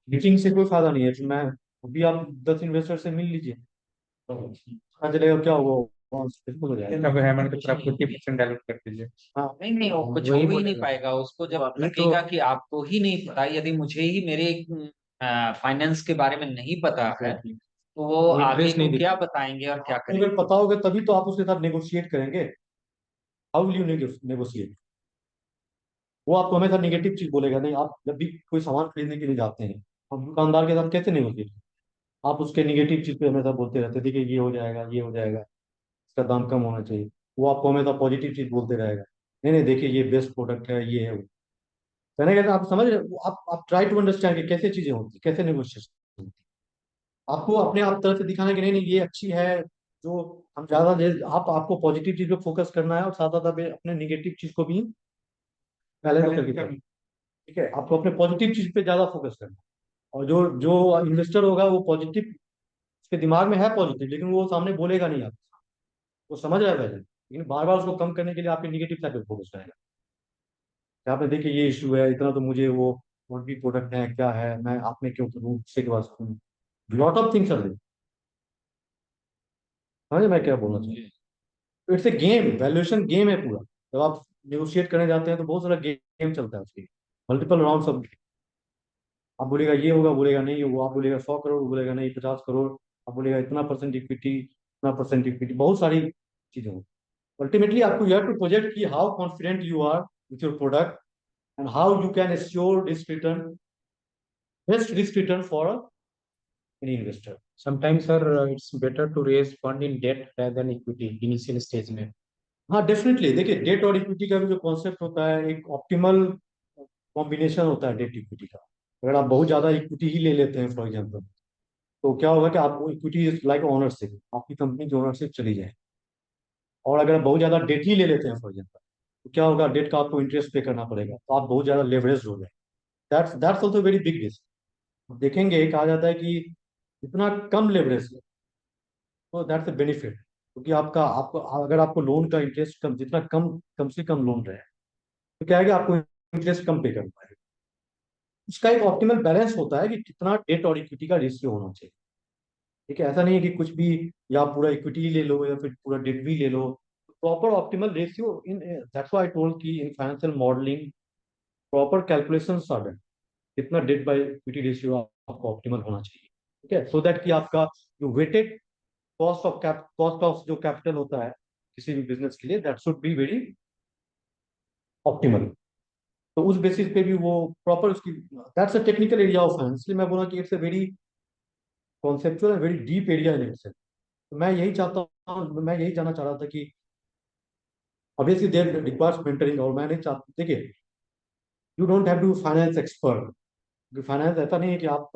मीटिंग से कोई फायदा नहीं है. तो मैं अभी आप 10 इन्वेस्टर से मिल लीजिए, तो पता चलेगा क्या होगा. बिल्कुल हो जाएगा. तब हेमंत की तरफ 50% डाइल्यूट कर दीजिए. हाँ, नहीं नहीं, वो कुछ हो वही ही नहीं बोलेगा. पाएगा. उसको जब नहीं तो लगेगा कि आपको ही नहीं पता, यदि मुझे ही मेरे फाइनेंस के बारे में नहीं पता है, तो वो वो आगे इंटरेस्ट को नहीं क्या बताएंगे और क्या आपको करेंगे. अगर पता होगा तभी तो आप उसके साथ नेगोशिएट करेंगे. How will you negotiate. वो आपको हमेशा निगेटिव चीज बोलेगा. नहीं, आप जब भी कोई सामान खरीदने के लिए जाते हैं, हम दुकानदार के साथ कैसे नेगोशिएट, आप उसके निगेटिव चीज पे हमेशा बोलते रहते थे कि ये हो जाएगा ये हो जाएगा, इसका दाम कम होना चाहिए. वो आपको हमेशा पॉजिटिव चीज बोलते रहेगा. नहीं नहीं, देखिए ये बेस्ट प्रोडक्ट है, ये है वो. कहने का आप समझ रहे हो? आप ट्राई टू अंडरस्टैंड कि कैसे चीजें होती, कैसे नेगोशिएशन होती. आपको अपने आप तरफ से दिखाना कि नहीं नहीं ये अच्छी है, जो हम ज्यादा देर आपको पॉजिटिव चीज पे फोकस करना है और साथ साथ अपने निगेटिव चीज को भी बैलेंस करके करना है। ठीक है, आपको अपने पॉजिटिव चीज पे ज्यादा फोकस करना है। और जो जो इन्वेस्टर होगा वो पॉजिटिव, उसके दिमाग में है पॉजिटिव, लेकिन वो सामने बोलेगा नहीं आपको, वो समझ रहा है पहले, लेकिन बार बार उसको कम करने के लिए आपके निगेटिव साइड पे फोकस करेगा कि आपने देखिए ये इशू है, इतना तो मुझे वो और भी प्रोडक्ट है, क्या है, मैं आपने क्यों करूँ, उससे के बाद लॉट ऑफ थिंग्स आर, समझे मैं क्या बोलना चाहूँ। It's a game, valuation game है पूरा। जब आप नेगोशिएट करने जाते हैं तो बहुत सारा गेम चलता है उसकी, मल्टीपल राउंड सब। आप बोलेगा ये होगा, बोलेगा नहीं होगा, आप बोलेगा 100 करोड़, बोलेगा नहीं 50 करोड़, आप बोलेगा इतना परसेंट इक्विटी, इतना परसेंट इक्विटी, बहुत सारी चीजें होंगी। अल्टीमेटली आपको यू हैव टू प्रोजेक्ट की how confident you are with your product and how you can assure risk return, best risk return for any investor. Sometimes, sir, it's better to raise fund in debt rather than equity initial stage में. हाँ definitely, देखिए date और equity का भी जो concept होता है, एक ऑप्टिमल कॉम्बिनेशन होता है डेट इक्विटी का। अगर आप बहुत ज्यादा इक्विटी ही ले लेते हैं फॉर एग्जाम्पल, तो क्या होगा कि आपको इक्विटी इज लाइक ओनरशिप, आपकी कंपनी की ओनरशिप चली जाए। और अगर आप बहुत ज्यादा डेट ही ले लेते हैं फॉर एग्जाम्पल, तो क्या होगा, डेट का आपको इंटरेस्ट पे करना पड़ेगा, तो आप बहुत ज्यादा लेवरेज हो जाए। That's also very big risk. देखेंगे कहा जाता है कि जितना कम लेवरेज है तो दैट्स ए बेनिफिट, क्योंकि आपका आपको अगर आपको लोन का इंटरेस्ट कम, जितना कम से कम लोन रहे, तो क्या है कि आपको इंटरेस्ट कम पे करना पड़ेगा। उसका एक ऑप्टिमल बैलेंस होता है कि कितना डेट और इक्विटी का रेशियो होना चाहिए। ठीक है, ऐसा नहीं है कि कुछ भी, या पूरा इक्विटी ले लो या फिर पूरा डेट भी ले लो। Proper optimal ratio in, that's why I told कि in financial modelling proper calculations are done, कितना डेट बाय इक्विटी रेशियो आपको ऑप्टिमल होना चाहिए। ठीक है, सो दैट कि आपका जो वेटेड कॉस्ट ऑफ जो कैपिटल होता है किसी भी बिजनेस के लिए, that should be very optimal. तो उस बेसिस पे भी वो प्रॉपर उसकी, that's a technical area of finance, इसलिए मैं बोला कि it's a very conceptual and very deep area in itself. तो मैं यही चाहता हूँ, मैं यही जानना चाह रहा था कि ऑब्वियसली देयर रिक्वायर्स मेंटरिंग, और मैं नहीं चाहता, देखिए you don't have to finance expert. Finance ऐसा नहीं है कि आप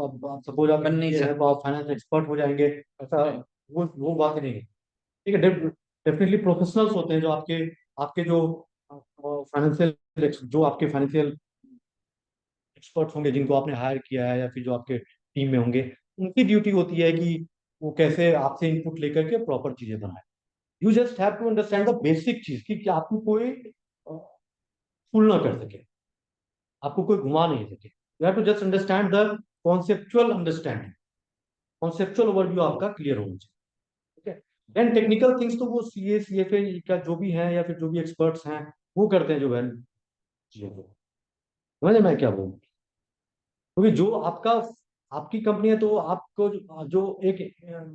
सपोज आप बन नहीं ये है सकते। तो आप फाइनेंस एक्सपर्ट हो जाएंगे, ऐसा वो बात नहीं है। ठीक है, डेफिनेटली प्रोफेशनल्स होते हैं जो आपके आपके जो फाइनेंशियल, जो आपके फाइनेंशियल एक्सपर्ट्स होंगे जिनको आपने हायर किया है या फिर जो आपके टीम में होंगे, उनकी ड्यूटी होती है कि वो कैसे आपसे इनपुट लेकर के प्रॉपर चीजें बनाए। You just have to understand the basic चीज कि आपको कोई फूल ना कर सके, आपको कोई घुमा नहीं सके। You have to just understand the conceptual understanding, conceptual overview आपका क्लियर होना चाहिए। ठीक है, देन टेक्निकल थिंग्स तो वो सीए सीएफए का जो भी है या फिर जो भी एक्सपर्ट्स हैं वो करते हैं, जो वैल चीजों को, समझे मैं क्या बोलूँ। क्योंकि जो आपका आपकी कंपनी है तो आपको जो एक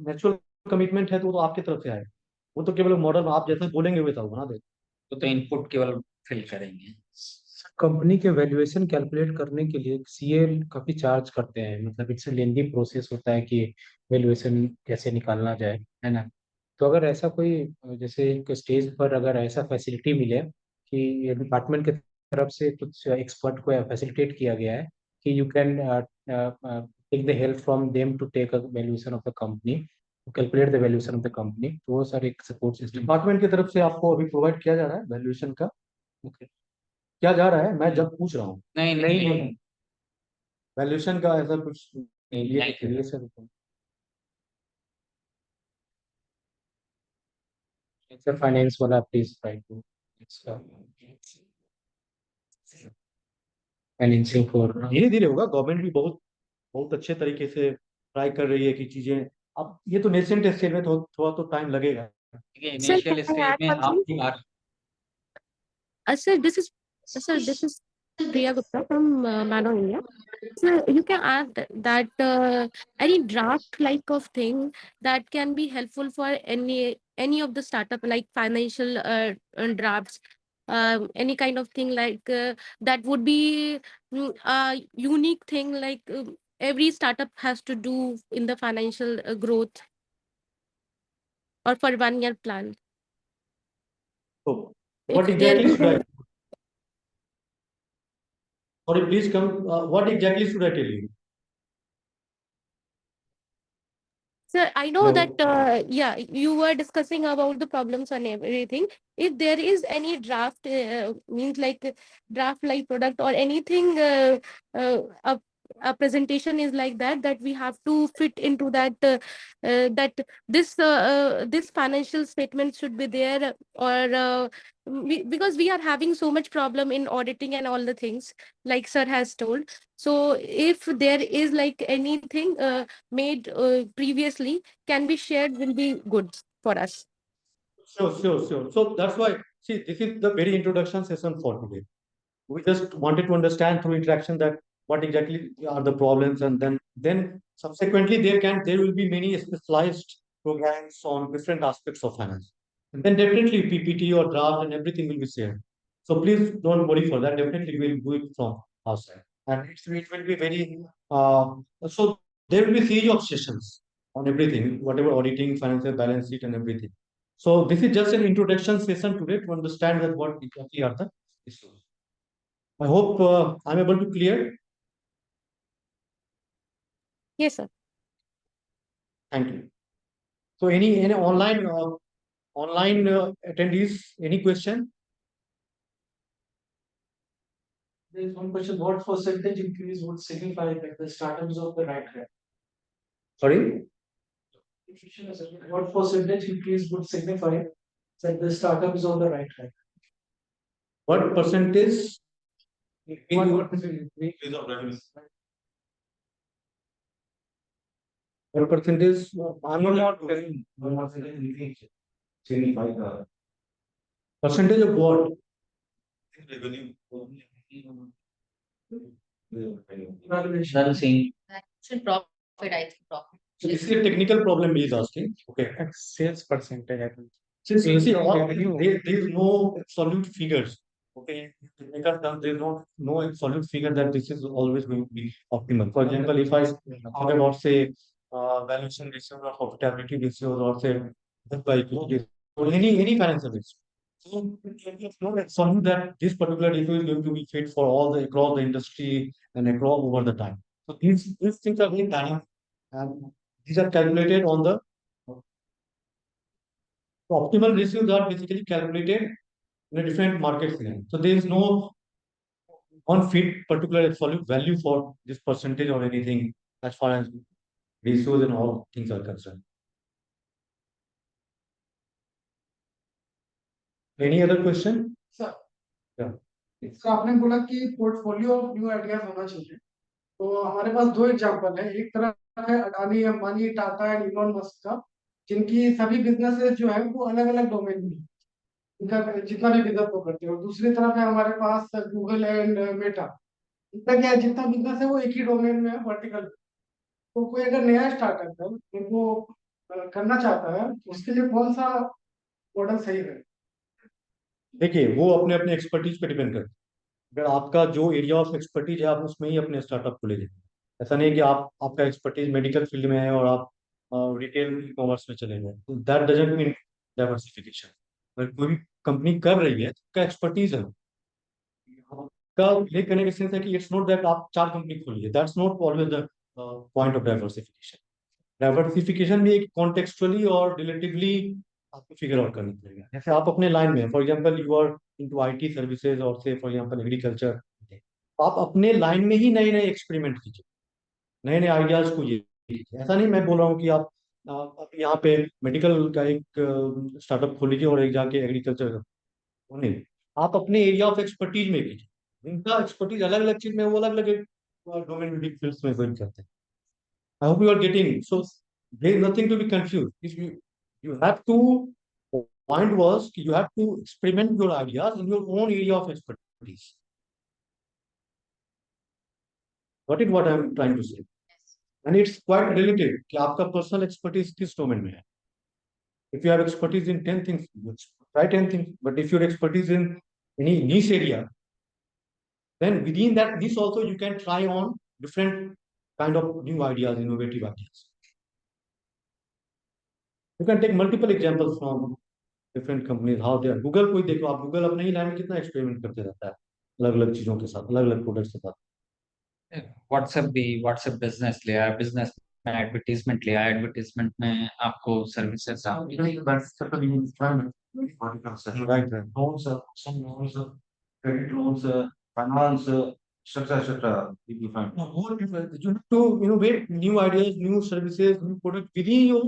नेचुरल कमिटमेंट है तो वो तो आपकी तरफ से आएगा, वो तो केवल मॉडल आप जैसा बोलेंगे वैसा वो बना दे। तो इनपुट केवल फिल करेंगे। कंपनी के वैल्यूएशन कैलकुलेट करने के लिए सीए काफी चार्ज करते हैं, मतलब इट्स लेंदी प्रोसेस होता है कि वैल्यूएशन कैसे निकालना जाए, है ना। तो अगर ऐसा कोई जैसे एक स्टेज पर अगर ऐसा फैसिलिटी मिले कि डिपार्टमेंट की तरफ से कुछ एक्सपर्ट को फैसिलिटेट किया गया है कि you can take the help from them to take a valuation of the company, calculate the valuation of the company, तो वो सर एक सपोर्ट सिस्टम डिपार्टमेंट की तरफ से आपको अभी प्रोवाइड किया जा रहा है वैल्यूएशन का, क्या जा रहा है, मैं जब पूछ रहा हूँ नहीं नहीं नहीं वैल्यूएशन का ऐसा कुछ लिए नहीं, लिए सर। सर फाइनेंस वाला please try to financing for धीरे धीरे होगा। गवर्नमेंट भी बहुत बहुत अच्छे तरीके से ट्राई कर रही है कि चीजें, अब ये तो नेसेंट स्टेज में थोड़ा तो टाइम लगेगा। Sir, can initial I stage add में one आप thing? Sir, this is Priya Gupta from Mano India. So you can add that any draft like of thing that can be helpful for any of the startup like financial drafts, any kind of thing like that would be a unique thing like every startup has to do in the financial growth or for 1 year plan. So If what there exactly should I, sorry please come, what exactly should I tell you? Sir, I know Hello. that, yeah, you were discussing about the problems and everything. If there is any draft, means like draft like product or anything, a presentation is like that, that we have to fit into that, that this financial statement should be there, or because we are having so much problem in auditing and all the things, like sir has told. So if there is like anything, made previously, can be shared, will be good for us. Sure. So that's why, see, this is the very introduction session for today. We just wanted to understand through interaction that what exactly are the problems, and then subsequently there will be many specialized programs on different aspects of finance. And then definitely PPT or draft and everything will be shared. So please don't worry for that. Definitely we'll do it from our side. And it will be very so there will be series of sessions on everything, whatever auditing, financial balance sheet and everything. So this is just an introduction session today to understand that what exactly are the issues. I hope I'm able to clear. Yes, sir. Thank you. So any online attendees, any question? There is one question: what percentage increase would signify that the startup is on the right track? Sorry, What percentage increase would signify that the startup is on the right track? what percentage? What percentage increase? Increase of revenue. What percentage? I'm not telling Signify the percentage of what? revenue. Valuation. Done seeing. Should profit, I think profit. So this is a technical problem he is asking. Okay. Sales percentage, I think. Since you see, there is no absolute figures. Okay, because there is no absolute figure that this is always going to be optimal. For example, if I talk about say valuation ratio or profitability ratio or say book value ratio, or any financial ratio. So it's not absolute that this particular ratio is going to be fit for all the across the industry and across over the time. So these things are very dynamic, and these are calculated on the optimal ratios are basically calculated in a different market segment. So there is no one fit particular absolute value for this percentage or anything as far as ratios and all things are concerned. Any other question? Sir Yeah. इसका आपने बोला कि portfolio of new ideas होना चाहिए, तो हमारे पास दो example है। एक तरफ है Adani Ambani Tata and Elon Musk का, जिनकी सभी बिजनेसेस जो है वो अलग अलग डोमेन में है, इनका जितना भी बिजनेस वो करते हैं। और दूसरी तरफ है हमारे पास गूगल एंड मेटा, इनका क्या है, जितना बिजनेस है वो एक ही डोमेन में है, वर्टिकल। तो कोई अगर नया स्टार्टअप है उनको करना चाहता है, उसके लिए कौन सा मॉडल सही है? देखिए, वो अपने अपने एक्सपर्टीज पे डिपेंड करता है। अगर आपका जो एरिया ऑफ एक्सपर्टीज है आप उसमें ही अपने स्टार्टअप को ले जाए। ऐसा नहीं कि आपका एक्सपर्टीज मेडिकल फील्ड में है और आप रिटेल ई कॉमर्स में चले गए, तो दैट डजंट मीन डाइवर्सिफिकेशन। अगर कोई भी कंपनी कर रही है तो एक्सपर्टीज है का ये कहने का सेंस है कि इट्स नॉट दैट आप 4 कंपनी खोलिए, that's not always the point of diversification. Diversification भी एक कॉन्टेक्चुअली और रिलेटिवली आपको फिगर आउट करना पड़ेगा। जैसे आप अपने लाइन में, for example you are into IT services और से फॉर एग्जांपल एग्रीकल्चर, आप अपने लाइन में ही नए नए एक्सपेरिमेंट कीजिए, नए नए आइडियाज को ये कीजिए। ऐसा नहीं मैं बोल रहा हूँ कि आप यहाँ पे मेडिकल का एक स्टार्टअप खोल लीजिए और एक जाके एग्रीकल्चर का, नहीं, आप अपने एरिया ऑफ एक्सपर्टीज में कीजिए। उनका एक्सपर्टीज अलग अलग चीज में, वो अलग अलग डोमेन में फील्ड्स में वर्क करते हैं। I hope you are getting. So there is nothing to be confused. If you have to, point was you have to experiment your ideas in your own area of expertise. Got it? What I am trying to say, and it's quite relative कि आपका personal expertise किस domain में है. If you have expertise in 10 things, try 10 things. But if your expertise in any niche area, then within that niche also you can try on different kind of new ideas, innovative ideas. You can take multiple examples from different companies, how they are. Google को ही देखो आप, Google अपने ही line में कितना experiment करते रहता है अलग अलग चीजों के साथ, अलग अलग प्रोडक्ट्स के साथ। व्हाट्सएप भी, व्हाट्सएप बिजनेस लिया है, बिजनेस मैं एडवर्टीजमेंट लिया, एडवर्टीजमेंट में आपको services Right, right. Loans, some loans, credit loans, finance, etc. You will find. More people, you have to innovate new ideas, new services, new products within your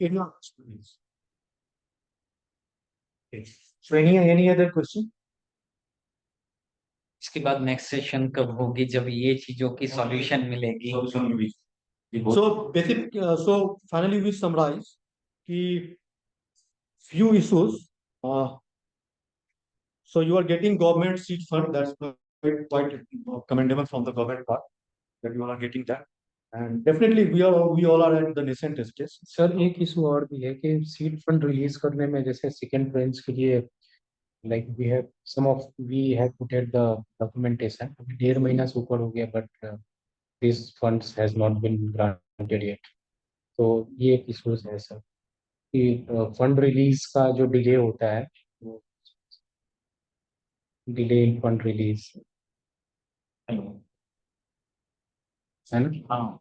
area. Okay. So any other question? इसके बाद next session कब होगी जब ये चीजों की solution मिलेगी? Solution will be. So finally we summarize कि few issues. So you are getting government seed fund, that's quite commendable from the government part that you all are getting that. And definitely we all are at the nascent stage. Sir एक issue और भी है कि seed fund release करने में जैसे second trends के लिए like we have putted the documentation, अभी 1.5 महीना से ऊपर हो गया but this funds has not been granted yet. तो ये एक इशूज है सर कि फंड रिलीज का जो डिले होता है, डिले इन फंड रिलीज है ना। हाँ,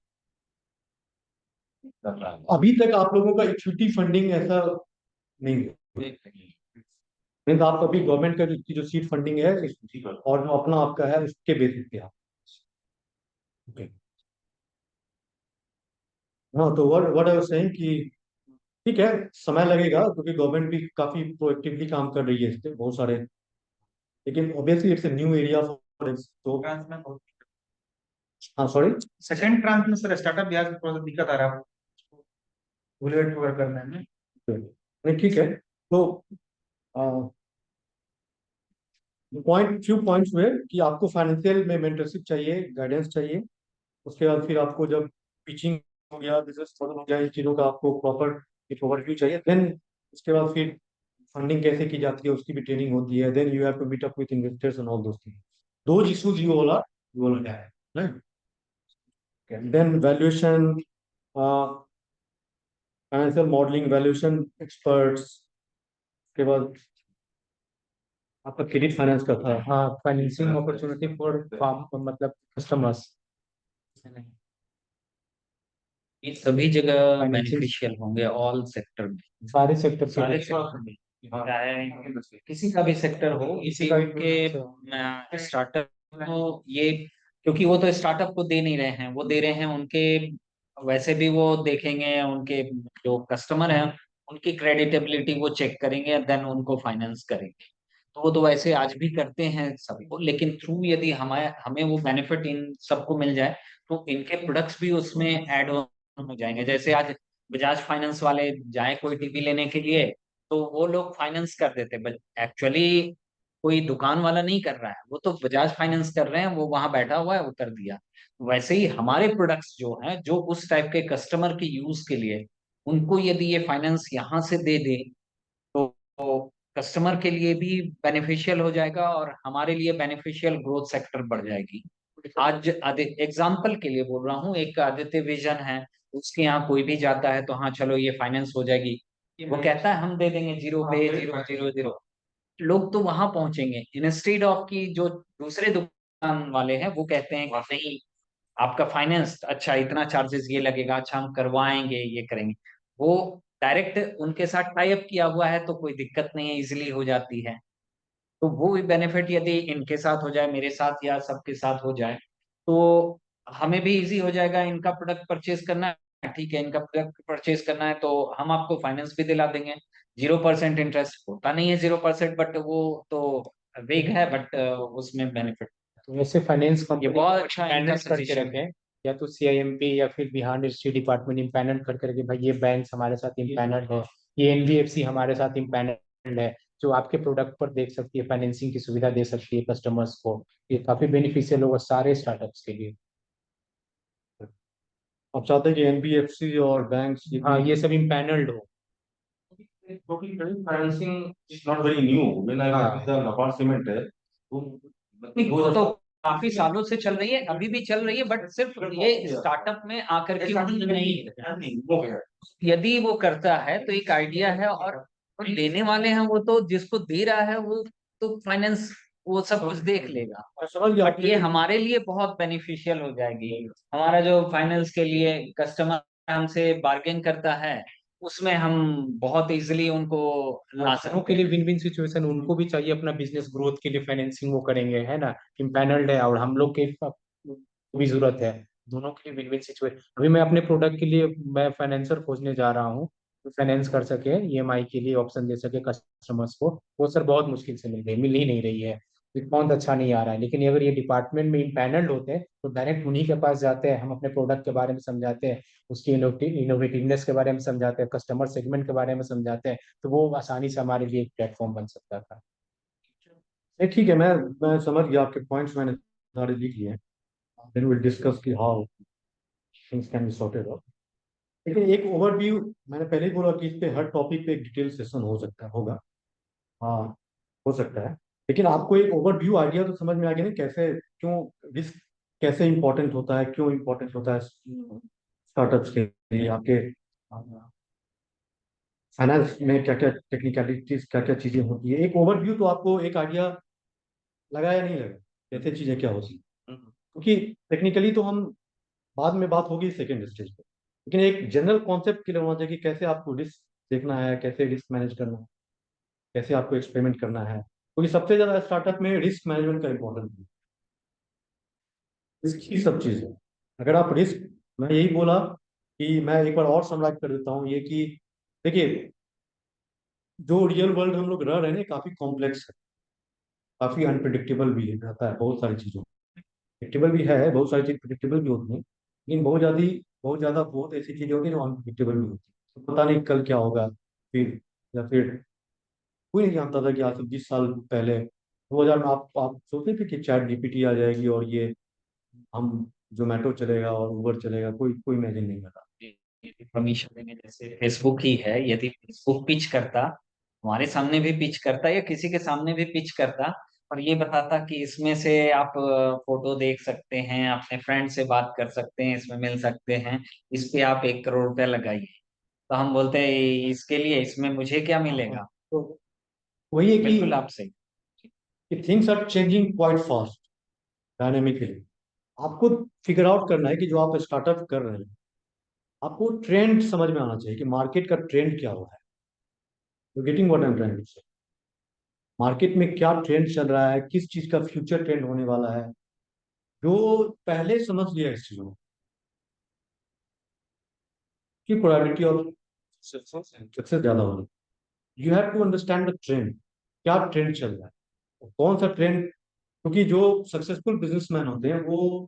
अभी तक आप लोगों का इक्विटी फंडिंग ऐसा नहीं है, मीन्स आप अभी गवर्नमेंट का की जो सीड फंडिंग है और जो अपना आपका है उसके बेसिस पे आप। ओके, हाँ तो व्हाट आई वाज सेइंग कि ठीक है समय लगेगा क्योंकि गवर्नमेंट भी काफी प्रोएक्टिवली काम कर रही है इस पे बहुत सारे, लेकिन obviously it's a new area for तो हाँ सॉरी सेकंड ट्रांस में सर स्टार्टअप ब्याज में थोड़ा सा दिक्कत आ रहा है वैल्यूएट वगैरह करने में। नहीं ठीक है तो फ्यू पॉइंट्स हुए कि आपको फाइनेंशियल में मेंटरशिप चाहिए, गाइडेंस चाहिए। उसके बाद फिर आपको जब पिचिंग हो गया, बिजनेस मॉडल हो गया, इन चीज़ों का आपको प्रॉपर एक ओवरव्यू चाहिए। देन उसके बाद फिर फंडिंग कैसे की जाती है उसकी भी ट्रेनिंग होती है। Then you have to meet up with investors and all those things, those issues you all are right. Then valuation, financial modelling, valuation experts. के बाद आपका क्रेडिट फाइनेंस का था। हाँ, फाइनेंसिंग अपॉर्चुनिटी फॉर फार्म मतलब customers, ये सभी जगह Financial- बेनिफिशियल होंगे, ऑल सेक्टर में, सारे सेक्टर सारे से चाहे किसी का भी सेक्टर हो, इसी का भी के स्टार्टअप को ये, क्योंकि वो तो स्टार्टअप को दे नहीं रहे हैं, वो दे रहे हैं उनके, वैसे भी वो देखेंगे उनके जो कस्टमर हैं उनकी क्रेडिटेबिलिटी वो चेक करेंगे, देन उनको फाइनेंस करेंगे। तो वो तो वैसे आज भी करते हैं सबको, लेकिन थ्रू यदि हमें हमें वो बेनिफिट इन सबको मिल जाए तो इनके प्रोडक्ट्स भी उसमें ऐड हो जाएंगे। जैसे आज बजाज फाइनेंस वाले जाए कोई टीवी लेने के लिए तो वो लोग फाइनेंस कर देते, बट एक्चुअली कोई दुकान वाला नहीं कर रहा है, वो तो बजाज फाइनेंस कर रहे हैं, वो वहां बैठा हुआ है, वो कर दिया। वैसे ही हमारे प्रोडक्ट्स जो हैं, जो उस टाइप के कस्टमर के यूज के लिए, उनको यदि ये फाइनेंस यहाँ से दे दे तो कस्टमर के लिए भी बेनिफिशियल हो जाएगा और हमारे लिए बेनिफिशियल ग्रोथ सेक्टर बढ़ जाएगी। आज एग्जाम्पल के लिए बोल रहा हूँ, एक आदित्य विजन है, उसके यहाँ कोई भी जाता है तो हाँ चलो ये फाइनेंस हो जाएगी, वो कहता है हम दे देंगे 0 पे 000, लोग तो वहां पहुंचेंगे इंस्टेड ऑफ की जो दूसरे दुकान वाले हैं वो कहते हैं कि नहीं आपका फाइनेंस अच्छा, इतना चार्जेस ये लगेगा, अच्छा हम करवाएंगे, ये करेंगे। वो डायरेक्ट उनके साथ टाई अप किया हुआ है तो कोई दिक्कत नहीं है, इजिली हो जाती है। तो वो बेनिफिट यदि इनके साथ हो जाए, मेरे साथ या सबके साथ हो जाए तो हमें भी इजी हो जाएगा। इनका प्रोडक्ट परचेज करना है, ठीक है, इनका प्रोडक्ट परचेज करना है तो हम आपको फाइनेंस भी दिला देंगे। 0% इंटरेस्ट होता नहीं है 0%, बट वो तो वेग है, बट उसमें बेनिफिट। तो वैसे फाइनेंस ये कंपनी बहुत अच्छा इनका पैनल करके सजेशन रखे, या तो CIMB या फिर बिहार इंडस्ट्री डिपार्टमेंट इम्पैनल करके रखे, भाई ये बैंक हमारे साथ इम्पैनल है, ये NBFC हमारे साथ इम्पैनल है, जो आपके प्रोडक्ट पर देख सकती है, फाइनेंसिंग की सुविधा दे सकती है कस्टमर्स को। ये काफी बेनिफिशियल होगा सारे स्टार्टअप्स के लिए। आप चाहते हैं कि NBFC और बैंक्स हाँ, ये सब इम्पैनल्ड हो। Financing is not very new. When I was with the Napar Cement, वो तो काफी सालों से चल रही है, अभी भी चल रही है, बट सिर्फ ये स्टार्टअप में आकर के नहीं है। यदि वो करता है तो एक आइडिया है, और देने वाले हैं वो तो जिसको दे रहा है वो तो फाइनेंस वो सब कुछ देख लेगा। मैं समझ गया बट ये हमारे लिए बहुत बेनिफिशियल हो जाएगी। हमारा जो फाइनेंस के लिए कस्टमर हमसे बार्गेन करता है, उसमें हम बहुत इजीली उनको ला दोनों सकते के लिए हैं। विन विन सिचुएशन, उनको भी चाहिए अपना बिजनेस ग्रोथ के लिए फाइनेंसिंग वो करेंगे, है ना, इम्पैनल्ड है, और हम लोग के को भी जरूरत है। दोनों के लिए विन विन सिचुएशन। अभी मैं अपने प्रोडक्ट के लिए मैं फाइनेंसर खोजने जा रहा हूँ, तो फाइनेंस कर सके, ईएमआई के लिए ऑप्शन दे सके कस्टमर्स को, वो सर बहुत मुश्किल से मिल ही नहीं रही है। रिस्पॉन्स अच्छा नहीं आ रहा है। लेकिन अगर ये डिपार्टमेंट में इम्पैनल्ड होते हैं तो डायरेक्ट उन्हीं के पास जाते हैं, हम अपने प्रोडक्ट के बारे में समझाते हैं, उसकी इनोवेटिवनेस के बारे में समझाते हैं, कस्टमर सेगमेंट के बारे में समझाते हैं, तो वो आसानी से हमारे लिए एक प्लेटफॉर्म बन सकता था। नहीं, ठीक है, मैं समझ गया आपके पॉइंट्स, मैंने सारे लिख लिए। देन विल डिस्कस कि how things can be sorted out. लेकिन एक ओवरव्यू, मैंने पहले ही बोला कि इस पे हर टॉपिक पे एक डिटेल सेशन हो सकता होगा। हाँ, हो सकता है। लेकिन आपको एक ओवरव्यू आइडिया तो समझ में आ गया ना, कैसे क्यों रिस्क कैसे इंपॉर्टेंट होता है, क्यों इंपॉर्टेंट होता है स्टार्टअप्स के लिए, आपके फाइनेंस में क्या क्या टेक्निकलिटीज, क्या क्या चीजें होती है। एक ओवरव्यू तो आपको एक आइडिया लगा या नहीं लगा कैसे चीजें क्या होती है, क्योंकि टेक्निकली तो हम बाद में बात होगी सेकेंड स्टेज पे। लेकिन एक जनरल कॉन्सेप्ट क्लियर होना चाहिए कि कैसे आपको रिस्क देखना है, कैसे रिस्क मैनेज करना है, कैसे आपको एक्सपेरिमेंट करना है, क्योंकि सबसे ज्यादा स्टार्टअप में रिस्क मैनेजमेंट का इंपॉर्टेंट है। रिस्क ही सब चीज है। अगर आप रिस्क, मैं यही बोला कि मैं एक बार और समराइज कर देता हूँ ये कि देखिए, जो रियल वर्ल्ड हम लोग रह रहे हैं ना, काफी कॉम्प्लेक्स है, काफी अनप्रिडिक्टेबल भी रहता है बहुत सारी चीजों। प्रिडिक्टेबल भी है, बहुत सारी चीज प्रिडिक्टेबल भी होती है, लेकिन बहुत ऐसी चीजें होती है जो अनप्रिडिक्टेबल भी होती है। तो पता नहीं कल क्या होगा, फिर या फिर कोई नहीं जानता था कि आज से 20 साल पहले 2000 में आप सोचते थे कि चैट जीपीटी आ जाएगी और ये हम जोमेटो चलेगा और उबर चलेगा, कोई कोई इमेजिन नहीं करता। परमिशन देंगे, जैसे फेसबुक ही है, यदि फेसबुक पिच करता, हमारे सामने भी पिच करता या किसी के सामने भी पिच करता, और ये बताता कि इसमें से आप फोटो देख सकते हैं, अपने फ्रेंड से बात कर सकते हैं, इसमें मिल सकते हैं, इस पे आप 1 करोड़ रुपया लगाइए, तो हम बोलते हैं इसके लिए इसमें मुझे क्या मिलेगा। तो वही है बिल्कुल आप सही। कि things are changing quite fast, dynamically. आपको फिगर आउट करना है कि जो आप स्टार्टअप कर रहे हैं, आपको ट्रेंड समझ में आना चाहिए कि मार्केट का ट्रेंड क्या हो रहा है। You getting what I am trying to say? Market में क्या ट्रेंड चल रहा है, किस चीज का फ्यूचर ट्रेंड होने वाला है, जो पहले समझ लिया इस चीजों की प्रोबेबिलिटी ऑफ सक्सेस ज्यादा होगी। You have to understand the trend, क्या ट्रेंड चल रहा है, कौन सा ट्रेंड। क्योंकि जो सक्सेसफुल बिजनेसमैन होते हैं वो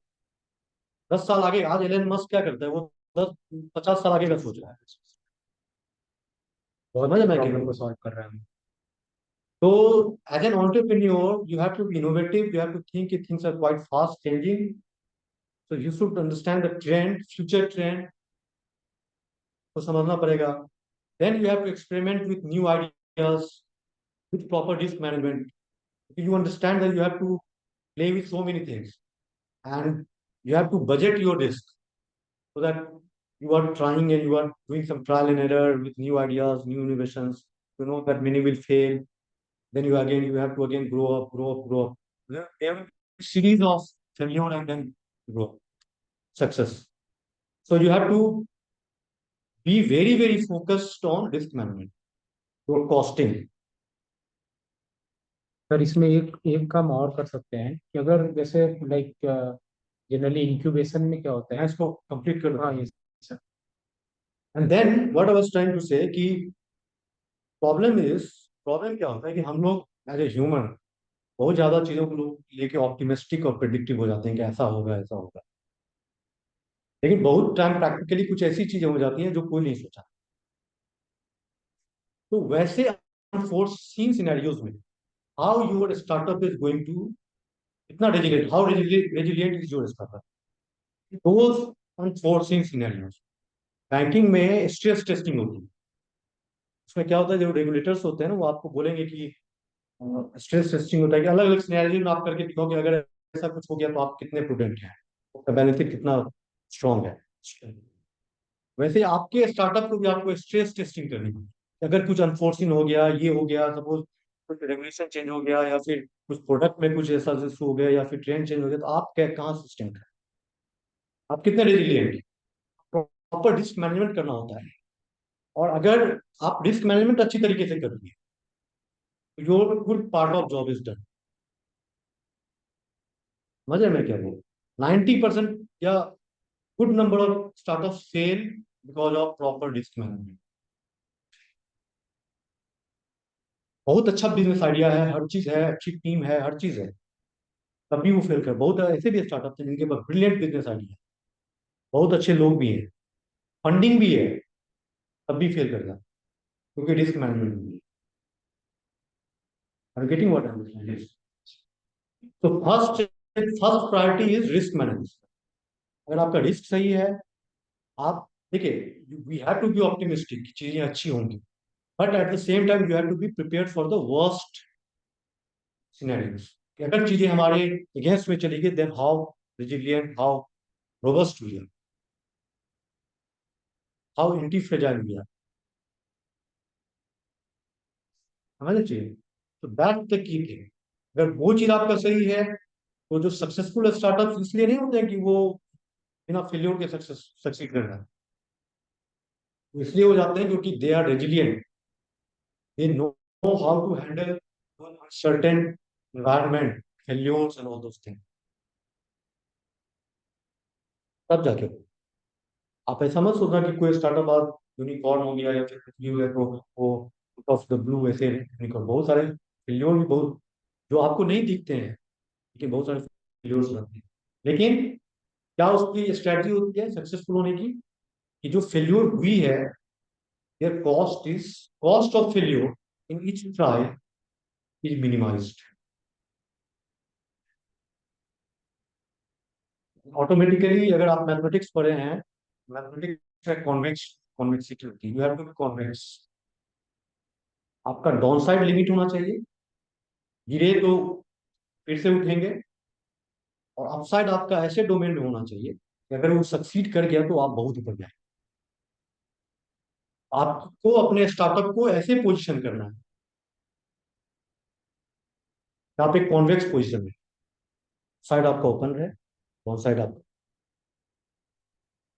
10 साल आगे, आज एलन मस्क क्या करता है, वो 10 50 साल आगे का सोच रहा है। समझ में प्रॉब्लम को सॉल्व कर रहे हैं। तो as an entrepreneur you have to be innovative, you have to think that things are quite fast changing, so you should understand the trend, future trend को समझना पड़ेगा। then you have to experiment with new ideas with proper risk management. You understand that you have to play with so many things, and you have to budget your risk so that you are trying and you are doing some trial and error with new ideas, new innovations. You know that many will fail, then you have to again grow up. There will be series of failure and then grow up, success. So you have to be very focused on risk management, your costing. Sir इसमें एक एक काम और कर सकते हैं कि अगर जैसे लाइक जनरली इंक्यूबेशन में क्या होता मैं है। इसको कंप्लीट कर हाँ रहा ये हूँ। And then what I was trying to say कि प्रॉब्लम क्या होता है कि हम लोग एज ए ह्यूमन बहुत ज्यादा चीजों को लोग लेके ऑप्टिमिस्टिक और प्रिडिक्टिव हो जाते हैं कि ऐसा होगा। लेकिन बहुत टाइम प्रैक्टिकली कुछ ऐसी चीजें हो जाती हैं जो कोई नहीं सोचा। तो वैसे अनफोर्सीन सिनेरियोज में how your startup is going to, इतना resilient, how resilient is your startup, those unforeseen scenarios. Banking में स्ट्रेस टेस्टिंग होती है। उसमें क्या होता है, जो रेगुलेटर्स होते हैं ना, वो आपको बोलेंगे कि स्ट्रेस टेस्टिंग होता है कि अलग अलग सिनेरियो में आप करके दिखाओ कि अगर ऐसा कुछ हो गया तो आप कितने प्रूडेंट हैं, आपका बेनिफिट कितना स्ट्रांग है। वैसे आपके स्टार्टअप को भी आपको स्ट्रेस टेस्टिंग करनी है। अगर कुछ अनफोर्सिन हो गया, ये हो गया, सपोज कुछ रेगुलेशन चेंज हो गया या फिर कुछ प्रोडक्ट में कुछ ऐसा इशू हो गया या फिर ट्रेंड चेंज हो गया, तो आप क्या कहाँ सिस्टम है, आप कितने रेजिलियंट, प्रॉपर रिस्क मैनेजमेंट करना होता है। और अगर आप रिस्क मैनेजमेंट अच्छी तरीके से करोगे, your good part of job is done. मजे में क्या बोल, 90% या good number of startup fail because of proper risk management. बहुत अच्छा बिजनेस आइडिया है, हर चीज है, अच्छी टीम है, हर चीज है, तब भी वो फेल कर। बहुत ऐसे भी स्टार्टअप थे जिनके पास ब्रिलियंट बिजनेस आइडिया, बहुत अच्छे लोग भी हैं, फंडिंग भी है, तब भी फेल कर जाता, क्योंकि रिस्क मैनेजमेंट नहीं है। Are you getting what I'm saying? तो first priority is risk management. अगर आपका रिस्क सही है, आप देखिए, we have to be optimistic, चीजें अच्छी होंगी, but at the same time you have to be prepared for the worst scenarios. अगर चीजें हमारे अगेंस्ट में चली गई, then how resilient, how robust we are, how anti fragile we are, समझना चाहिए। तो दैट द की थिंग। अगर वो चीज आपका सही है, तो जो सक्सेसफुल स्टार्टअप इसलिए नहीं होते हैं कि वो बिना फेल्योर के सक्सीड कर रहा है, वो इसलिए हो जाते हैं क्योंकि they are resilient, they know how to handle certain environment, failures and all those things। तब जाके आप ऐसा मत सोचना कि कोई स्टार्टअप आज यूनिकॉर्न हो गया या फिर कुछ भी हो गया तो वो ऑफ द ब्लू ऐसे यूनिकॉर्न। बहुत सारे फेल्योर भी, बहुत जो आपको नहीं दिखते हैं, लेकिन बहुत सारे फेल्योर्स रहते हैं। लेकिन क्या उसकी स्ट्रेटजी होती है सक्सेसफुल होने की, कि जो फेल्योर हुई है, there cost of failure in each try is minimised. Automatically अगर आप मैथमेटिक्स पढ़े हैं, मैथमेटिक्स में कॉन्वेक्सिटी होती है, you have to be convex. आपका डाउन साइड लिमिट होना चाहिए, गिरे तो फिर से उठेंगे, और अपसाइड आपका ऐसे डोमेन में होना चाहिए कि अगर वो सक्सीड कर गया तो आप बहुत ऊपर जाए। आपको अपने स्टार्टअप को ऐसे पोजीशन करना है कि आप एक कॉन्वेक्स पोजीशन में, साइड आपका ओपन रहे, डाउन साइड आपका।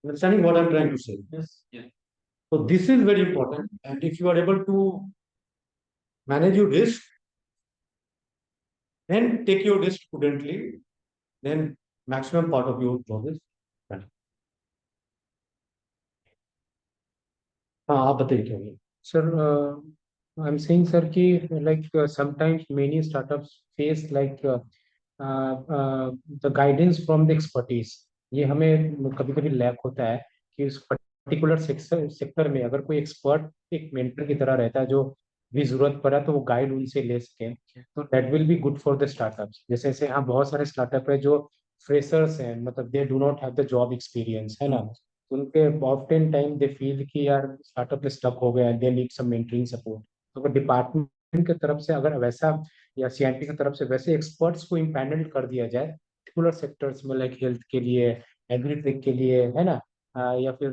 Understanding what I am trying to say? So this is very important, and if you are able to manage your risk, then take your risk prudently, then maximum part of your job is done. हाँ, आप बताइए क्या है? Sir, I'm saying, sir, कि like sometimes many startups face like the guidance from the expertise। ये हमें कभी-कभी lack होता है कि उस पर्टिकुलर सेक्टर में अगर कोई एक्सपर्ट एक मेंटर की तरह रहता है, जो भी जरूरत पड़ा तो वो गाइड उनसे ले सके, तो that will be good for the startups. जैसे जैसे यहाँ बहुत सारे स्टार्टअप है जो फ्रेशर्स हैं, मतलब they do not have the job experience, है ना। उनके ऑफ्टन टाइम दे फील कि यार स्टार्टअप में स्टक हो गया, they need some mentoring support. तो अगर डिपार्टमेंट की तरफ से अगर वैसा, या सीआईएमपी की तरफ से वैसे एक्सपर्ट्स को इम्पैनल कर दिया जाए पर्टिकुलर सेक्टर्स में, लाइक हेल्थ के लिए, एग्रीटेक के लिए, है ना, या फिर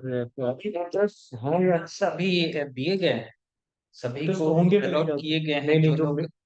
हाँ यार, सभी दिए गए हैं, सभी Mentors को तो होंगे अलॉट नहीं, किए गए नहीं हैं।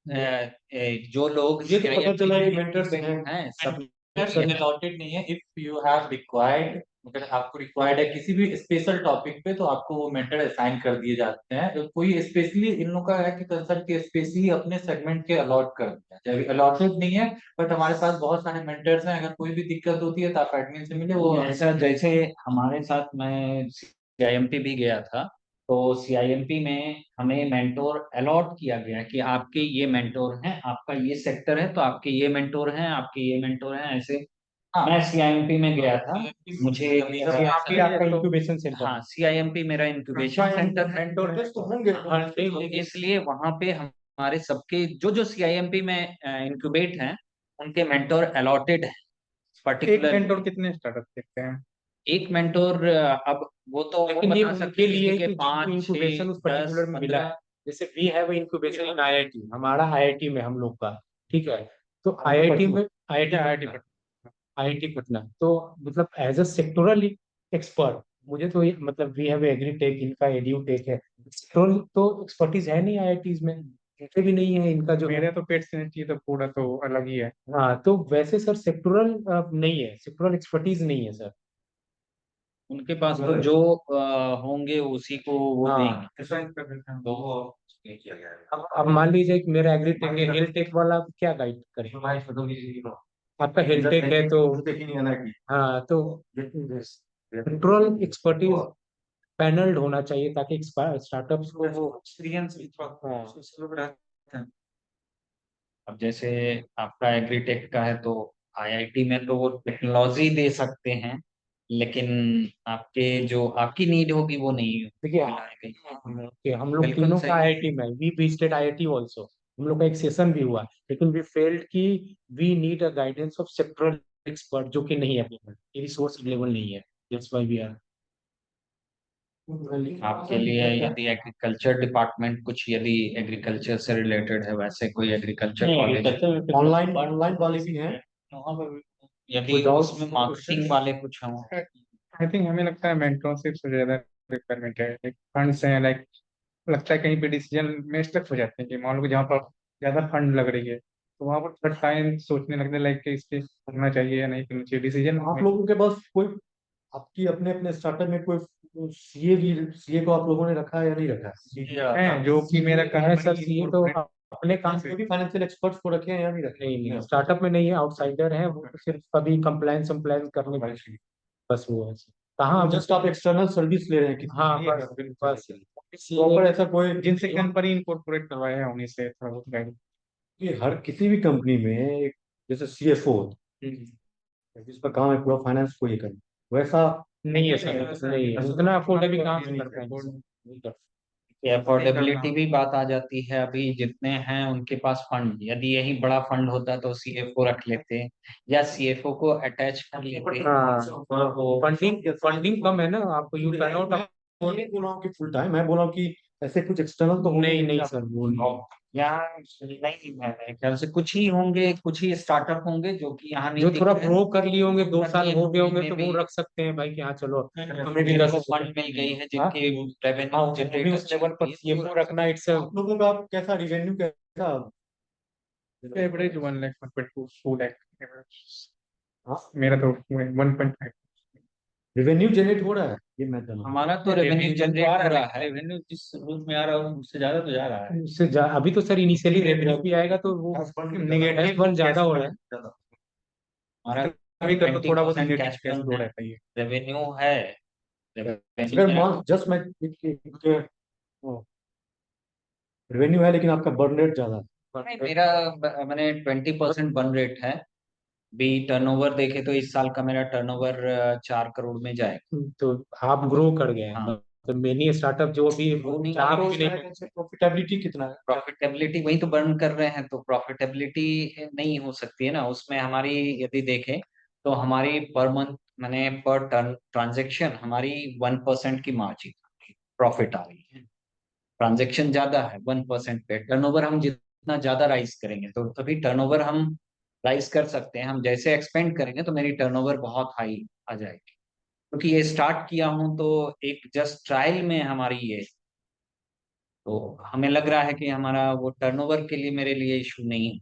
नहीं, जो लोग ये तो पता CIMP चला कि में मेंटर्स हैं। हैं, सब अलॉटेड नहीं है। इफ यू हैव रिक्वायर्ड, अगर आपको रिक्वायर्ड है किसी भी स्पेशल टॉपिक पे, तो आपको वो मेंटर असाइन कर दिए जाते हैं। तो कोई स्पेशली इन लोगों का है कि कंसल्ट के स्पेशली अपने सेगमेंट के अलॉट कर दिया है, अलॉटेड नहीं है। बट हमारे पास बहुत सारे मेंटर्स हैं, अगर कोई भी दिक्कत होती है तो आप एडमिन से मिले। वो ऐसा जैसे हमारे साथ, मैं CIMP भी गया था, तो CIMP में हमें मेंटोर अलॉट किया गया कि आपके ये मेंटोर हैं, आपका ये सेक्टर है तो आपके ये मेंटोर हैं, आपके ये मेंटोर हैं, ऐसे। मैं CIMP में गया था, मुझे आपका इंक्यूबेशन सेंटर। हाँ, CIMP मेरा इंक्यूबेशन सेंटर है। मेंटर्स तो होंगे। हाँ, इसलिए वहां पे हमारे सबके जो जो CIMP में इंक्यूबेट हैं, उनके मेंटोर अलॉटेड है एक पर्टिकुलर। मेंटोर कितने स्टार्टअप देखते हैं? एक मेंटोर, अब वो तो लेकिन ये बता सकते उनके हैं लिए कि कि जिनको 5, 6, इंक्यूबेशन उस 10, पर्टिकुलर में मिला है। 15। जैसे we have incubation in IIT, हमारा आईआईटी में हम लोग का, ठीक है। तो आईआईटी में आईआईटी पटना, तो मतलब एज अ सेक्टोरल एक्सपर्ट, मुझे तो मतलब वी हैव एग्रीटेक, इनका एड्यूटेक है, सेक्टोरल तो एक्सपर्टीज है नहीं आईआईटीज में। ऐसे भी नहीं है इनका जो है। मेरे तो पेट सिनेटी तो पूरा तो अलग ही है। हाँ, तो वैसे सर सेक्टोरल नहीं है, सेक्टोरल एक्सपर्टीज नहीं है सर। उनके पास तो जो होंगे उसी को वो हाँ। देंगे। तो वो नहीं किया गया है। अब मान लीजिए कि मेरा एग्रीटेक है, हेल्थ टेक वाला क्या गाइड करे? आपका हेल्थ टेक है तो हाँ, तो सेक्टोरल एक्सपर्टीज पैनल्ड होना चाहिए ताकि स्टार्टअप्स को वो एक्सपीरियंस हाँ। अब जैसे आपका एग्रीटेक का है तो आईआईटी में तो वो टेक्नोलॉजी दे सकते हैं, लेकिन आपके जो आपकी नीड होगी वो नहीं देखिए मिलाएगी। कि हम लोग बिल्कुल तीनों सही का आईआईटी में, वी विजिटेड आईआईटी आल्सो, हम लोग का एक सेशन भी हुआ, लेकिन वी फेल्ड कि we need a guidance of sectoral expert, जो कि नहीं है अवेलेबल, ये रिसोर्स अवेलेबल नहीं है। दैट्स व्हाई वी आर आपके लिए यदि एग्रीकल्चर डिपार्टमेंट कुछ यदि एग्रीकल्चर से रिलेटेड है, वैसे कोई एग्रीकल्चर कॉलेज ऑनलाइन ऑनलाइन वाले भी हैं। यदि उसमें मार्केटिंग वाले कुछ हों। आई थिंक हमें लगता है मेंटरशिप से ज्यादा रिक्वायरमेंट है, लाइक फंड्स हैं, लाइक लगता है कहीं पे डिसीजन में स्टक हो जाते हैं कि मान लो कि जहाँ पर ज्यादा फंड लग रही है तो वहां पर थर्ड टाइम सोचने लगते हैं लाइक कि इस पे करना चाहिए या नहीं करना चाहिए डिसीजन। आप लोगों के पास कोई आपकी अपने अपने स्टार्टअप में कोई सीए को आप लोगों ने रखा है या नहीं रखा है? है जो कि मेरा है सर, ये तो corporate- अपने काम से कोई भी फाइनेंशियल एक्सपर्ट्स को रखे हैं या नहीं रखे? नहीं, स्टार्टअप में नहीं है, आउटसाइडर है वो, तो सिर्फ कभी कंप्लायंस करने के लिए बस वो है। कहाँ जस्ट आप एक्सटर्नल सर्विस ले रहे हैं किसी हाँ, से? बस प्रॉपर ऐसा कोई जिनसे कंपनी इनकॉर्पोरेट करवाया है उन्हीं से थोड़ा बहुत guide। कि हर किसी भी कंपनी में एक जैसे सीएफओ जिसका काम है पूरा फाइनेंस को ये करना, वैसा नहीं है सर, नहीं है उतना अफोर्ड अभी कहाँ से कर पाएंगे। अफोर्डेबिलिटी भी बात आ जाती है। अभी जितने हैं उनके पास फंड, यदि यही बड़ा फंड होता तो सीएफओ रख लेते या सीएफओ को अटैच कर लेते। हाँ, फंडिंग कम है ना, आपको यू कैन नॉट मैं नहीं बोल रहा हूँ कि फुल टाइम, मैं बोल रहा हूँ कि ऐसे कुछ एक्सटर्नल तो होंगे नहीं नहीं क्या? सर, वो नहीं। यहाँ नहीं है, मेरे ख्याल से कुछ ही होंगे, कुछ ही स्टार्टअप होंगे जो कि यहाँ नहीं जो दिख थोड़ा रहे हैं। ग्रो कर लिए होंगे, 2 साल हो गए होंगे, में तो भी वो रख सकते हैं भाई कि हाँ चलो हमें भी जिनको रख फंड मिल गई है, हाँ? जिनके हाँ, रेवेन्यू वो भी उस लेवल पर सीएफओ रखना इट्स आप लोगों का कैसा रिवेन्यू कैसा? एवरेज 1 लाख 1.2 लाख हाँ, मेरा तो 1.5। रेवेन्यू जनरेट हो रहा है, ये मैं जान रहा हूँ। हमारा तो रेवेन्यू जनरेट हो रहा है। रेवेन्यू जिस रूप में आ रहा है उससे ज्यादा तो जा रहा है। अभी तो सर इनिशियली रेवेन्यू भी आएगा तो वो नेगेटिव बन ज्यादा हो रहा है। हमारा कभी कभी थोड़ा बहुत 20% negative cash cash flow flow रहता ही है। रेवेन्यू है। अगर मान जस्ट मैं रेवेन्यू है लेकिन आपका बर्न रेट ज्यादा है। नहीं, मेरा मैंने 20% बन रेट है। भी टर्नओवर देखे तो इस साल का मेरा टर्नओवर 4 करोड़ में जाएगा। तो आप ग्रो कर गए हैं, हाँ। तो मेनी स्टार्टअप जो भी चाह भी नहीं प्रॉफिटेबिलिटी कितना है? प्रॉफिटेबिलिटी वही तो बर्न कर रहे हैं, तो प्रॉफिटेबिलिटी नहीं हो सकती है ना उसमें हमारी। यदि देखें तो हमारी पर मंथ मैंने पर टर्न ट्रांजेक्शन हमारी 1% की मार्जिन प्रॉफिट आ रही है। ट्रांजेक्शन ज्यादा है 1% पे, टर्नओवर हम जितना ज्यादा राइज करेंगे तो तभी टर्नओवर हम राइज कर सकते हैं। हम जैसे एक्सपेंड करेंगे तो मेरी टर्नओवर बहुत हाई आ जाएगी, क्योंकि ये स्टार्ट किया हूं तो एक जस्ट ट्रायल में हमारी ये, तो हमें लग रहा है कि हमारा वो टर्नओवर के लिए मेरे लिए इशू नहीं है।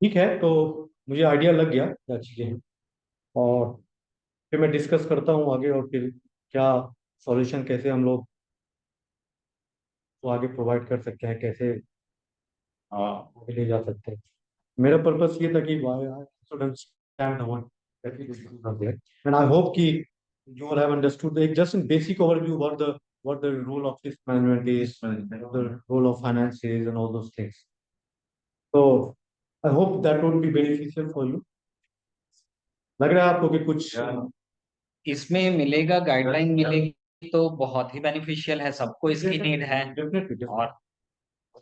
ठीक है, तो मुझे आइडिया लग गया क्या चीजें, और फिर मैं डिस्कस करता हूँ आगे, और फिर क्या सॉल्यूशन कैसे हम लोग को आगे प्रोवाइड कर सकते हैं, कैसे आगे ले जा सकते हैं। मेरा पर्पस ये था कि एंड आई होप कि you all have understood like just in basic overview what the role of risk management is, the role of finances and all those things. So I hope that would be beneficial for you. लग रहा है आपको कि कुछ इसमें मिलेगा, guideline मिलेगी तो बहुत ही बेनिफिशियल है, सबको इसकी नीड है। डेफिनेटली और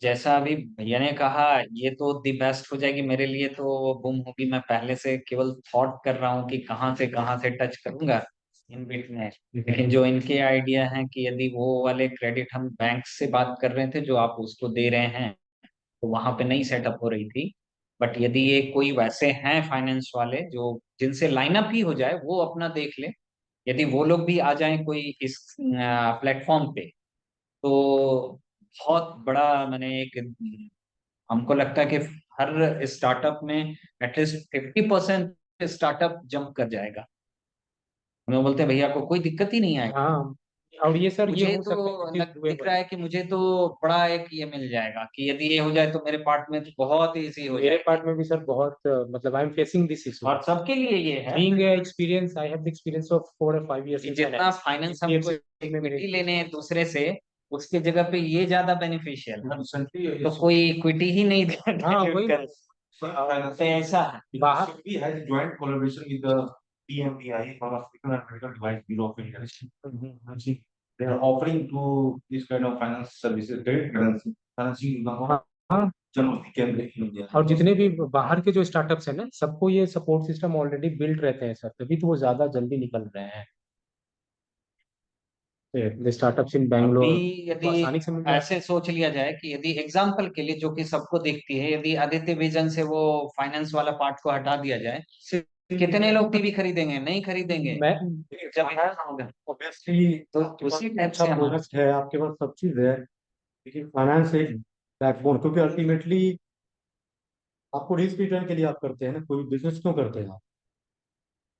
जैसा अभी भैया ने कहा, ये तो दी बेस्ट हो जाएगी मेरे लिए, तो गुम होगी। मैं पहले से केवल थॉट कर रहा हूँ कि कहाँ से टच करूंगा इन बीट में। लेकिन जो इनके आइडिया हैं कि यदि वो वाले क्रेडिट हम बैंक से बात कर रहे थे जो आप उसको दे रहे हैं, तो वहां पे नहीं सेटअप हो रही थी। बट यदि ये कोई वैसे हैं फाइनेंस वाले जो जिनसे लाइनअप ही हो जाए, वो अपना देख ले यदि वो लोग भी आ जाएं कोई इस प्लेटफॉर्म पे, तो बहुत बड़ा मैंने एक, हमको लगता है कि हर स्टार्टअप में एटलीस्ट 50% स्टार्टअप जंप कर जाएगा। हमें बोलते हैं भैया को कोई दिक्कत ही नहीं आएगी। हाँ, और ये सर ये मुझे हो तो सकता है दिख रहा है कि मुझे तो बड़ा एक ये मिल जाएगा कि यदि ये हो जाए तो मेरे पार्ट में तो बहुत इजी हो मेरे जाएगा। पार्ट में भी सर बहुत मतलब I am facing this issue. और सबके लिए ये है being experience, I have the experience of 4 or 5 years कि in जितना finance. फाइनेंस हमको HDFC में मेरे इक्विटी लेने हैं दूसरे से, उसके जगह पे ये ज्यादा बेनिफिशियल है। Recently, तो कोई इक्विटी ही नहीं हाँ, वही dilute तो ऐसा है। बाहर we has joint collaboration with the PMDI, Pharmaceutical and Medical Device Bureau of India. Actually, they are offering to this kind of finance services, credit currency, financing the हाँ, Janmati Kendra in India. और जितने भी बाहर के जो startups हैं ना, सबको ये सपोर्ट सिस्टम ऑलरेडी बिल्ड रहते हैं सर, तभी तो वो ज्यादा जल्दी निकल रहे हैं। स्टार्टअप्स इन अभी बैंगलोर यदि आसानी से मिल जाते ऐसे सोच लिया जाए कि यदि एग्जाम्पल के लिए जो कि सबको दिखती है, यदि आदित्य विजन से वो फाइनेंस वाला पार्ट को हटा दिया जाए, कितने लोग टीवी खरीदेंगे? नहीं खरीदेंगे। हैं। मैं जब इतना होगा ऑब्वियसली तो उसी टाइप अच्छा से हमारा प्रोडक्ट है, आपके पास सब चीज है, लेकिन फाइनेंस एक बैकबोन, क्योंकि अल्टीमेटली आपको रिस्क रिटर्न के लिए आप करते हैं ना, कोई बिजनेस क्यों करते हैं आप?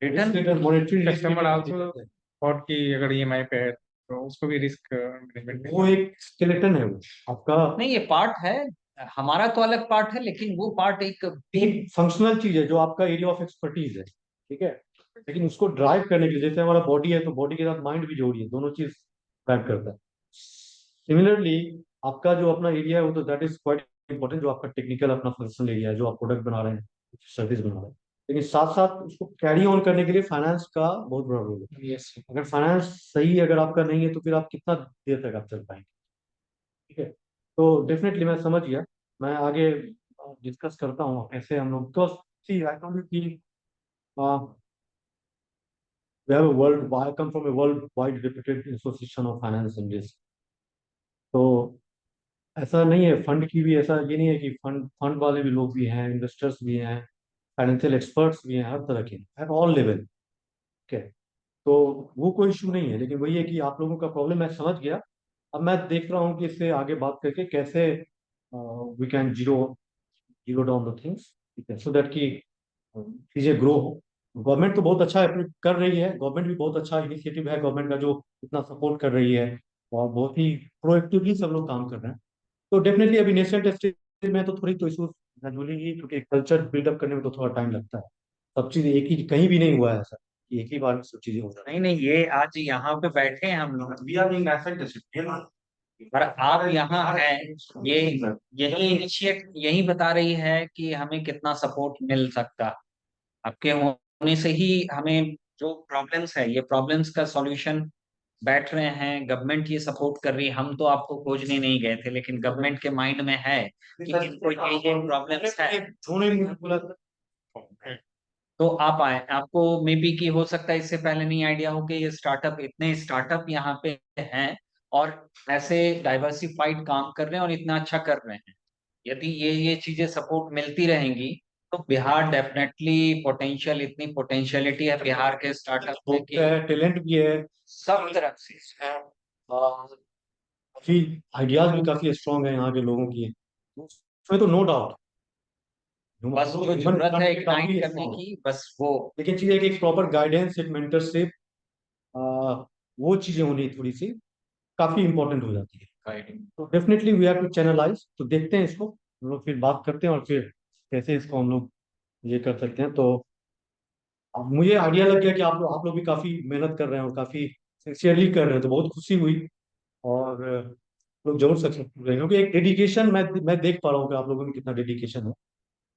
Return risk return, monetary risk customer return also thought कि अगर ईएमआई पे है तो उसको भी रिस्क मैनेजमेंट वो एक स्केलेटन है वो आपका, नहीं, ये पार्ट है, हमारा तो अलग पार्ट है, लेकिन वो पार्ट एक एक फंक्शनल चीज है जो आपका एरिया ऑफ एक्सपर्टीज है, ठीक है। लेकिन उसको ड्राइव करने के लिए, जैसे हमारा बॉडी है तो बॉडी के साथ माइंड भी जोड़िए, दोनों चीज ड्राइव करता है। सिमिलरली आपका जो अपना एरिया है वो तो दैट इज क्वाइट इंपॉर्टेंट, जो आपका टेक्निकल अपना फंक्शनल एरिया है, जो आप प्रोडक्ट बना रहे हैं, सर्विस बना रहे हैं, लेकिन साथ साथ उसको कैरी ऑन करने के लिए फाइनेंस का बहुत बड़ा रोल है। यस। अगर फाइनेंस सही अगर आपका नहीं है तो फिर आप कितना देर तक आप चल पाएंगे, ठीक है। तो डेफिनेटली मैं समझ गया, मैं आगे डिस्कस करता हूँ कैसे हम लोग, because see I told you कि we have a world, I come from a worldwide reputed association of finance and risk. तो ऐसा नहीं है, फंड की भी ऐसा ये नहीं है कि फंड फंड वाले भी लोग भी हैं, इन्वेस्टर्स भी हैं, फाइनेंशियल एक्सपर्ट्स भी हैं, हर तरह के, एट ऑल लेवल, ठीक है। तो वो कोई इशू नहीं है, लेकिन वही है कि आप लोगों का प्रॉब्लम मैं समझ गया। अब मैं देख रहा हूँ कि इससे आगे बात करके कैसे we can zero zero down the things, ठीक है, सो दैट कि चीजें ग्रो हो। गवर्नमेंट तो बहुत अच्छा कर रही है, गवर्नमेंट भी बहुत अच्छा इनिशिएटिव है गवर्नमेंट का, जो इतना सपोर्ट कर रही है और बहुत ही प्रोएक्टिवली सब लोग काम कर रहे हैं। तो डेफिनेटली अभी नेशनल स्टेज में तो थोड़ी तो इशू ग्रेजुअली ही, क्योंकि कल्चर बिल्डअप करने में तो थोड़ा टाइम लगता है, सब चीज एक ही कहीं भी नहीं हुआ है ऐसा कि एक ही बार में सब चीजें हो जाती नहीं नहीं, ये आज यहाँ पे बैठे हैं हम लोग, We are being affected. और आप यहाँ हैं, ये यही इनिशिएट यही बता रही है कि हमें कितना सपोर्ट मिल सकता। आपके होने से ही हमें जो प्रॉब्लम्स है, ये प्रॉब्लम्स का सॉल्यूशन बैठ रहे हैं, गवर्नमेंट ये सपोर्ट कर रही है। हम तो आपको खोजने नहीं गए थे, लेकिन गवर्नमेंट के माइंड में है कि इनको ये प्रॉब्लम्स है, तो आप आए। आपको मे बी की हो सकता है इससे पहले नहीं आइडिया हो कि ये स्टार्टअप, इतने स्टार्टअप यहाँ पे हैं और ऐसे डाइवर्सिफाइड काम कर रहे हैं और इतना अच्छा कर रहे हैं। यदि ये चीजें सपोर्ट मिलती रहेंगी तो बिहार डेफिनेटली पोटेंशियल, इतनी पोटेंशियलिटी है बिहार के स्टार्टअप में कि टैलेंट भी है, सब तरफ से काफी आइडियाज भी काफी स्ट्रांग है यहाँ के लोगों की, उसमें तो नो डाउट। बस जो जरूरत है इग्नाइट करने की, बस वो। लेकिन चीज है कि एक प्रॉपर गाइडेंस, एक मेंटरशिप, वो चीजें होनी थोड़ी सी काफी इंपॉर्टेंट हो जाती है। तो definitely we have to channelise, तो देखते हैं इसको हम लोग, फिर बात करते हैं और फिर कैसे इसको हम लोग ये कर सकते हैं। तो अब मुझे आइडिया लग गया कि आप लोग भी काफी मेहनत कर रहे हैं और काफी सिंसियरली कर रहे हैं, तो बहुत खुशी हुई। और लोग जरूर सक्सेसफुल रहेंगे, क्योंकि एक डेडिकेशन मैं देख पा रहा हूँ कि आप लोगों में कितना डेडिकेशन है।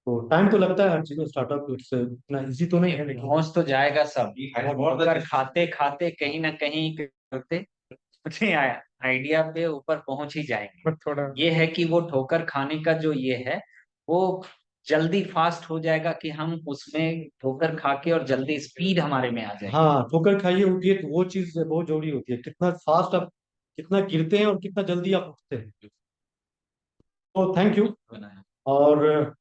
तो टाइम तो लगता है हर चीज में, स्टार्टआइप इतना इजी तो नहीं है, लेकिन पहुंच तो जाएगा सब, और खाते खाते कहीं ना कहीं करते आइडिया पे ऊपर पहुंच ही जाएंगे। बट थोड़ा ये है कि वो ठोकर खाने का जो ये है, वो जल्दी फास्ट हो जाएगा कि हम उसमें ठोकर खा के और जल्दी स्पीड हमारे में आ जाएगी। हाँ, ठोकर खाइए उठिए, तो वो चीज बहुत जरूरी होती है, कितना फास्ट आप कितना गिरते हैं और कितना जल्दी आप उठते हैं। तो थैंक यू, और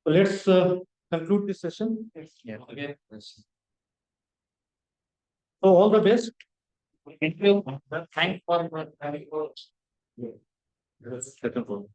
let's conclude this session. So all the best. Thank you. Thanks for having us. Second one.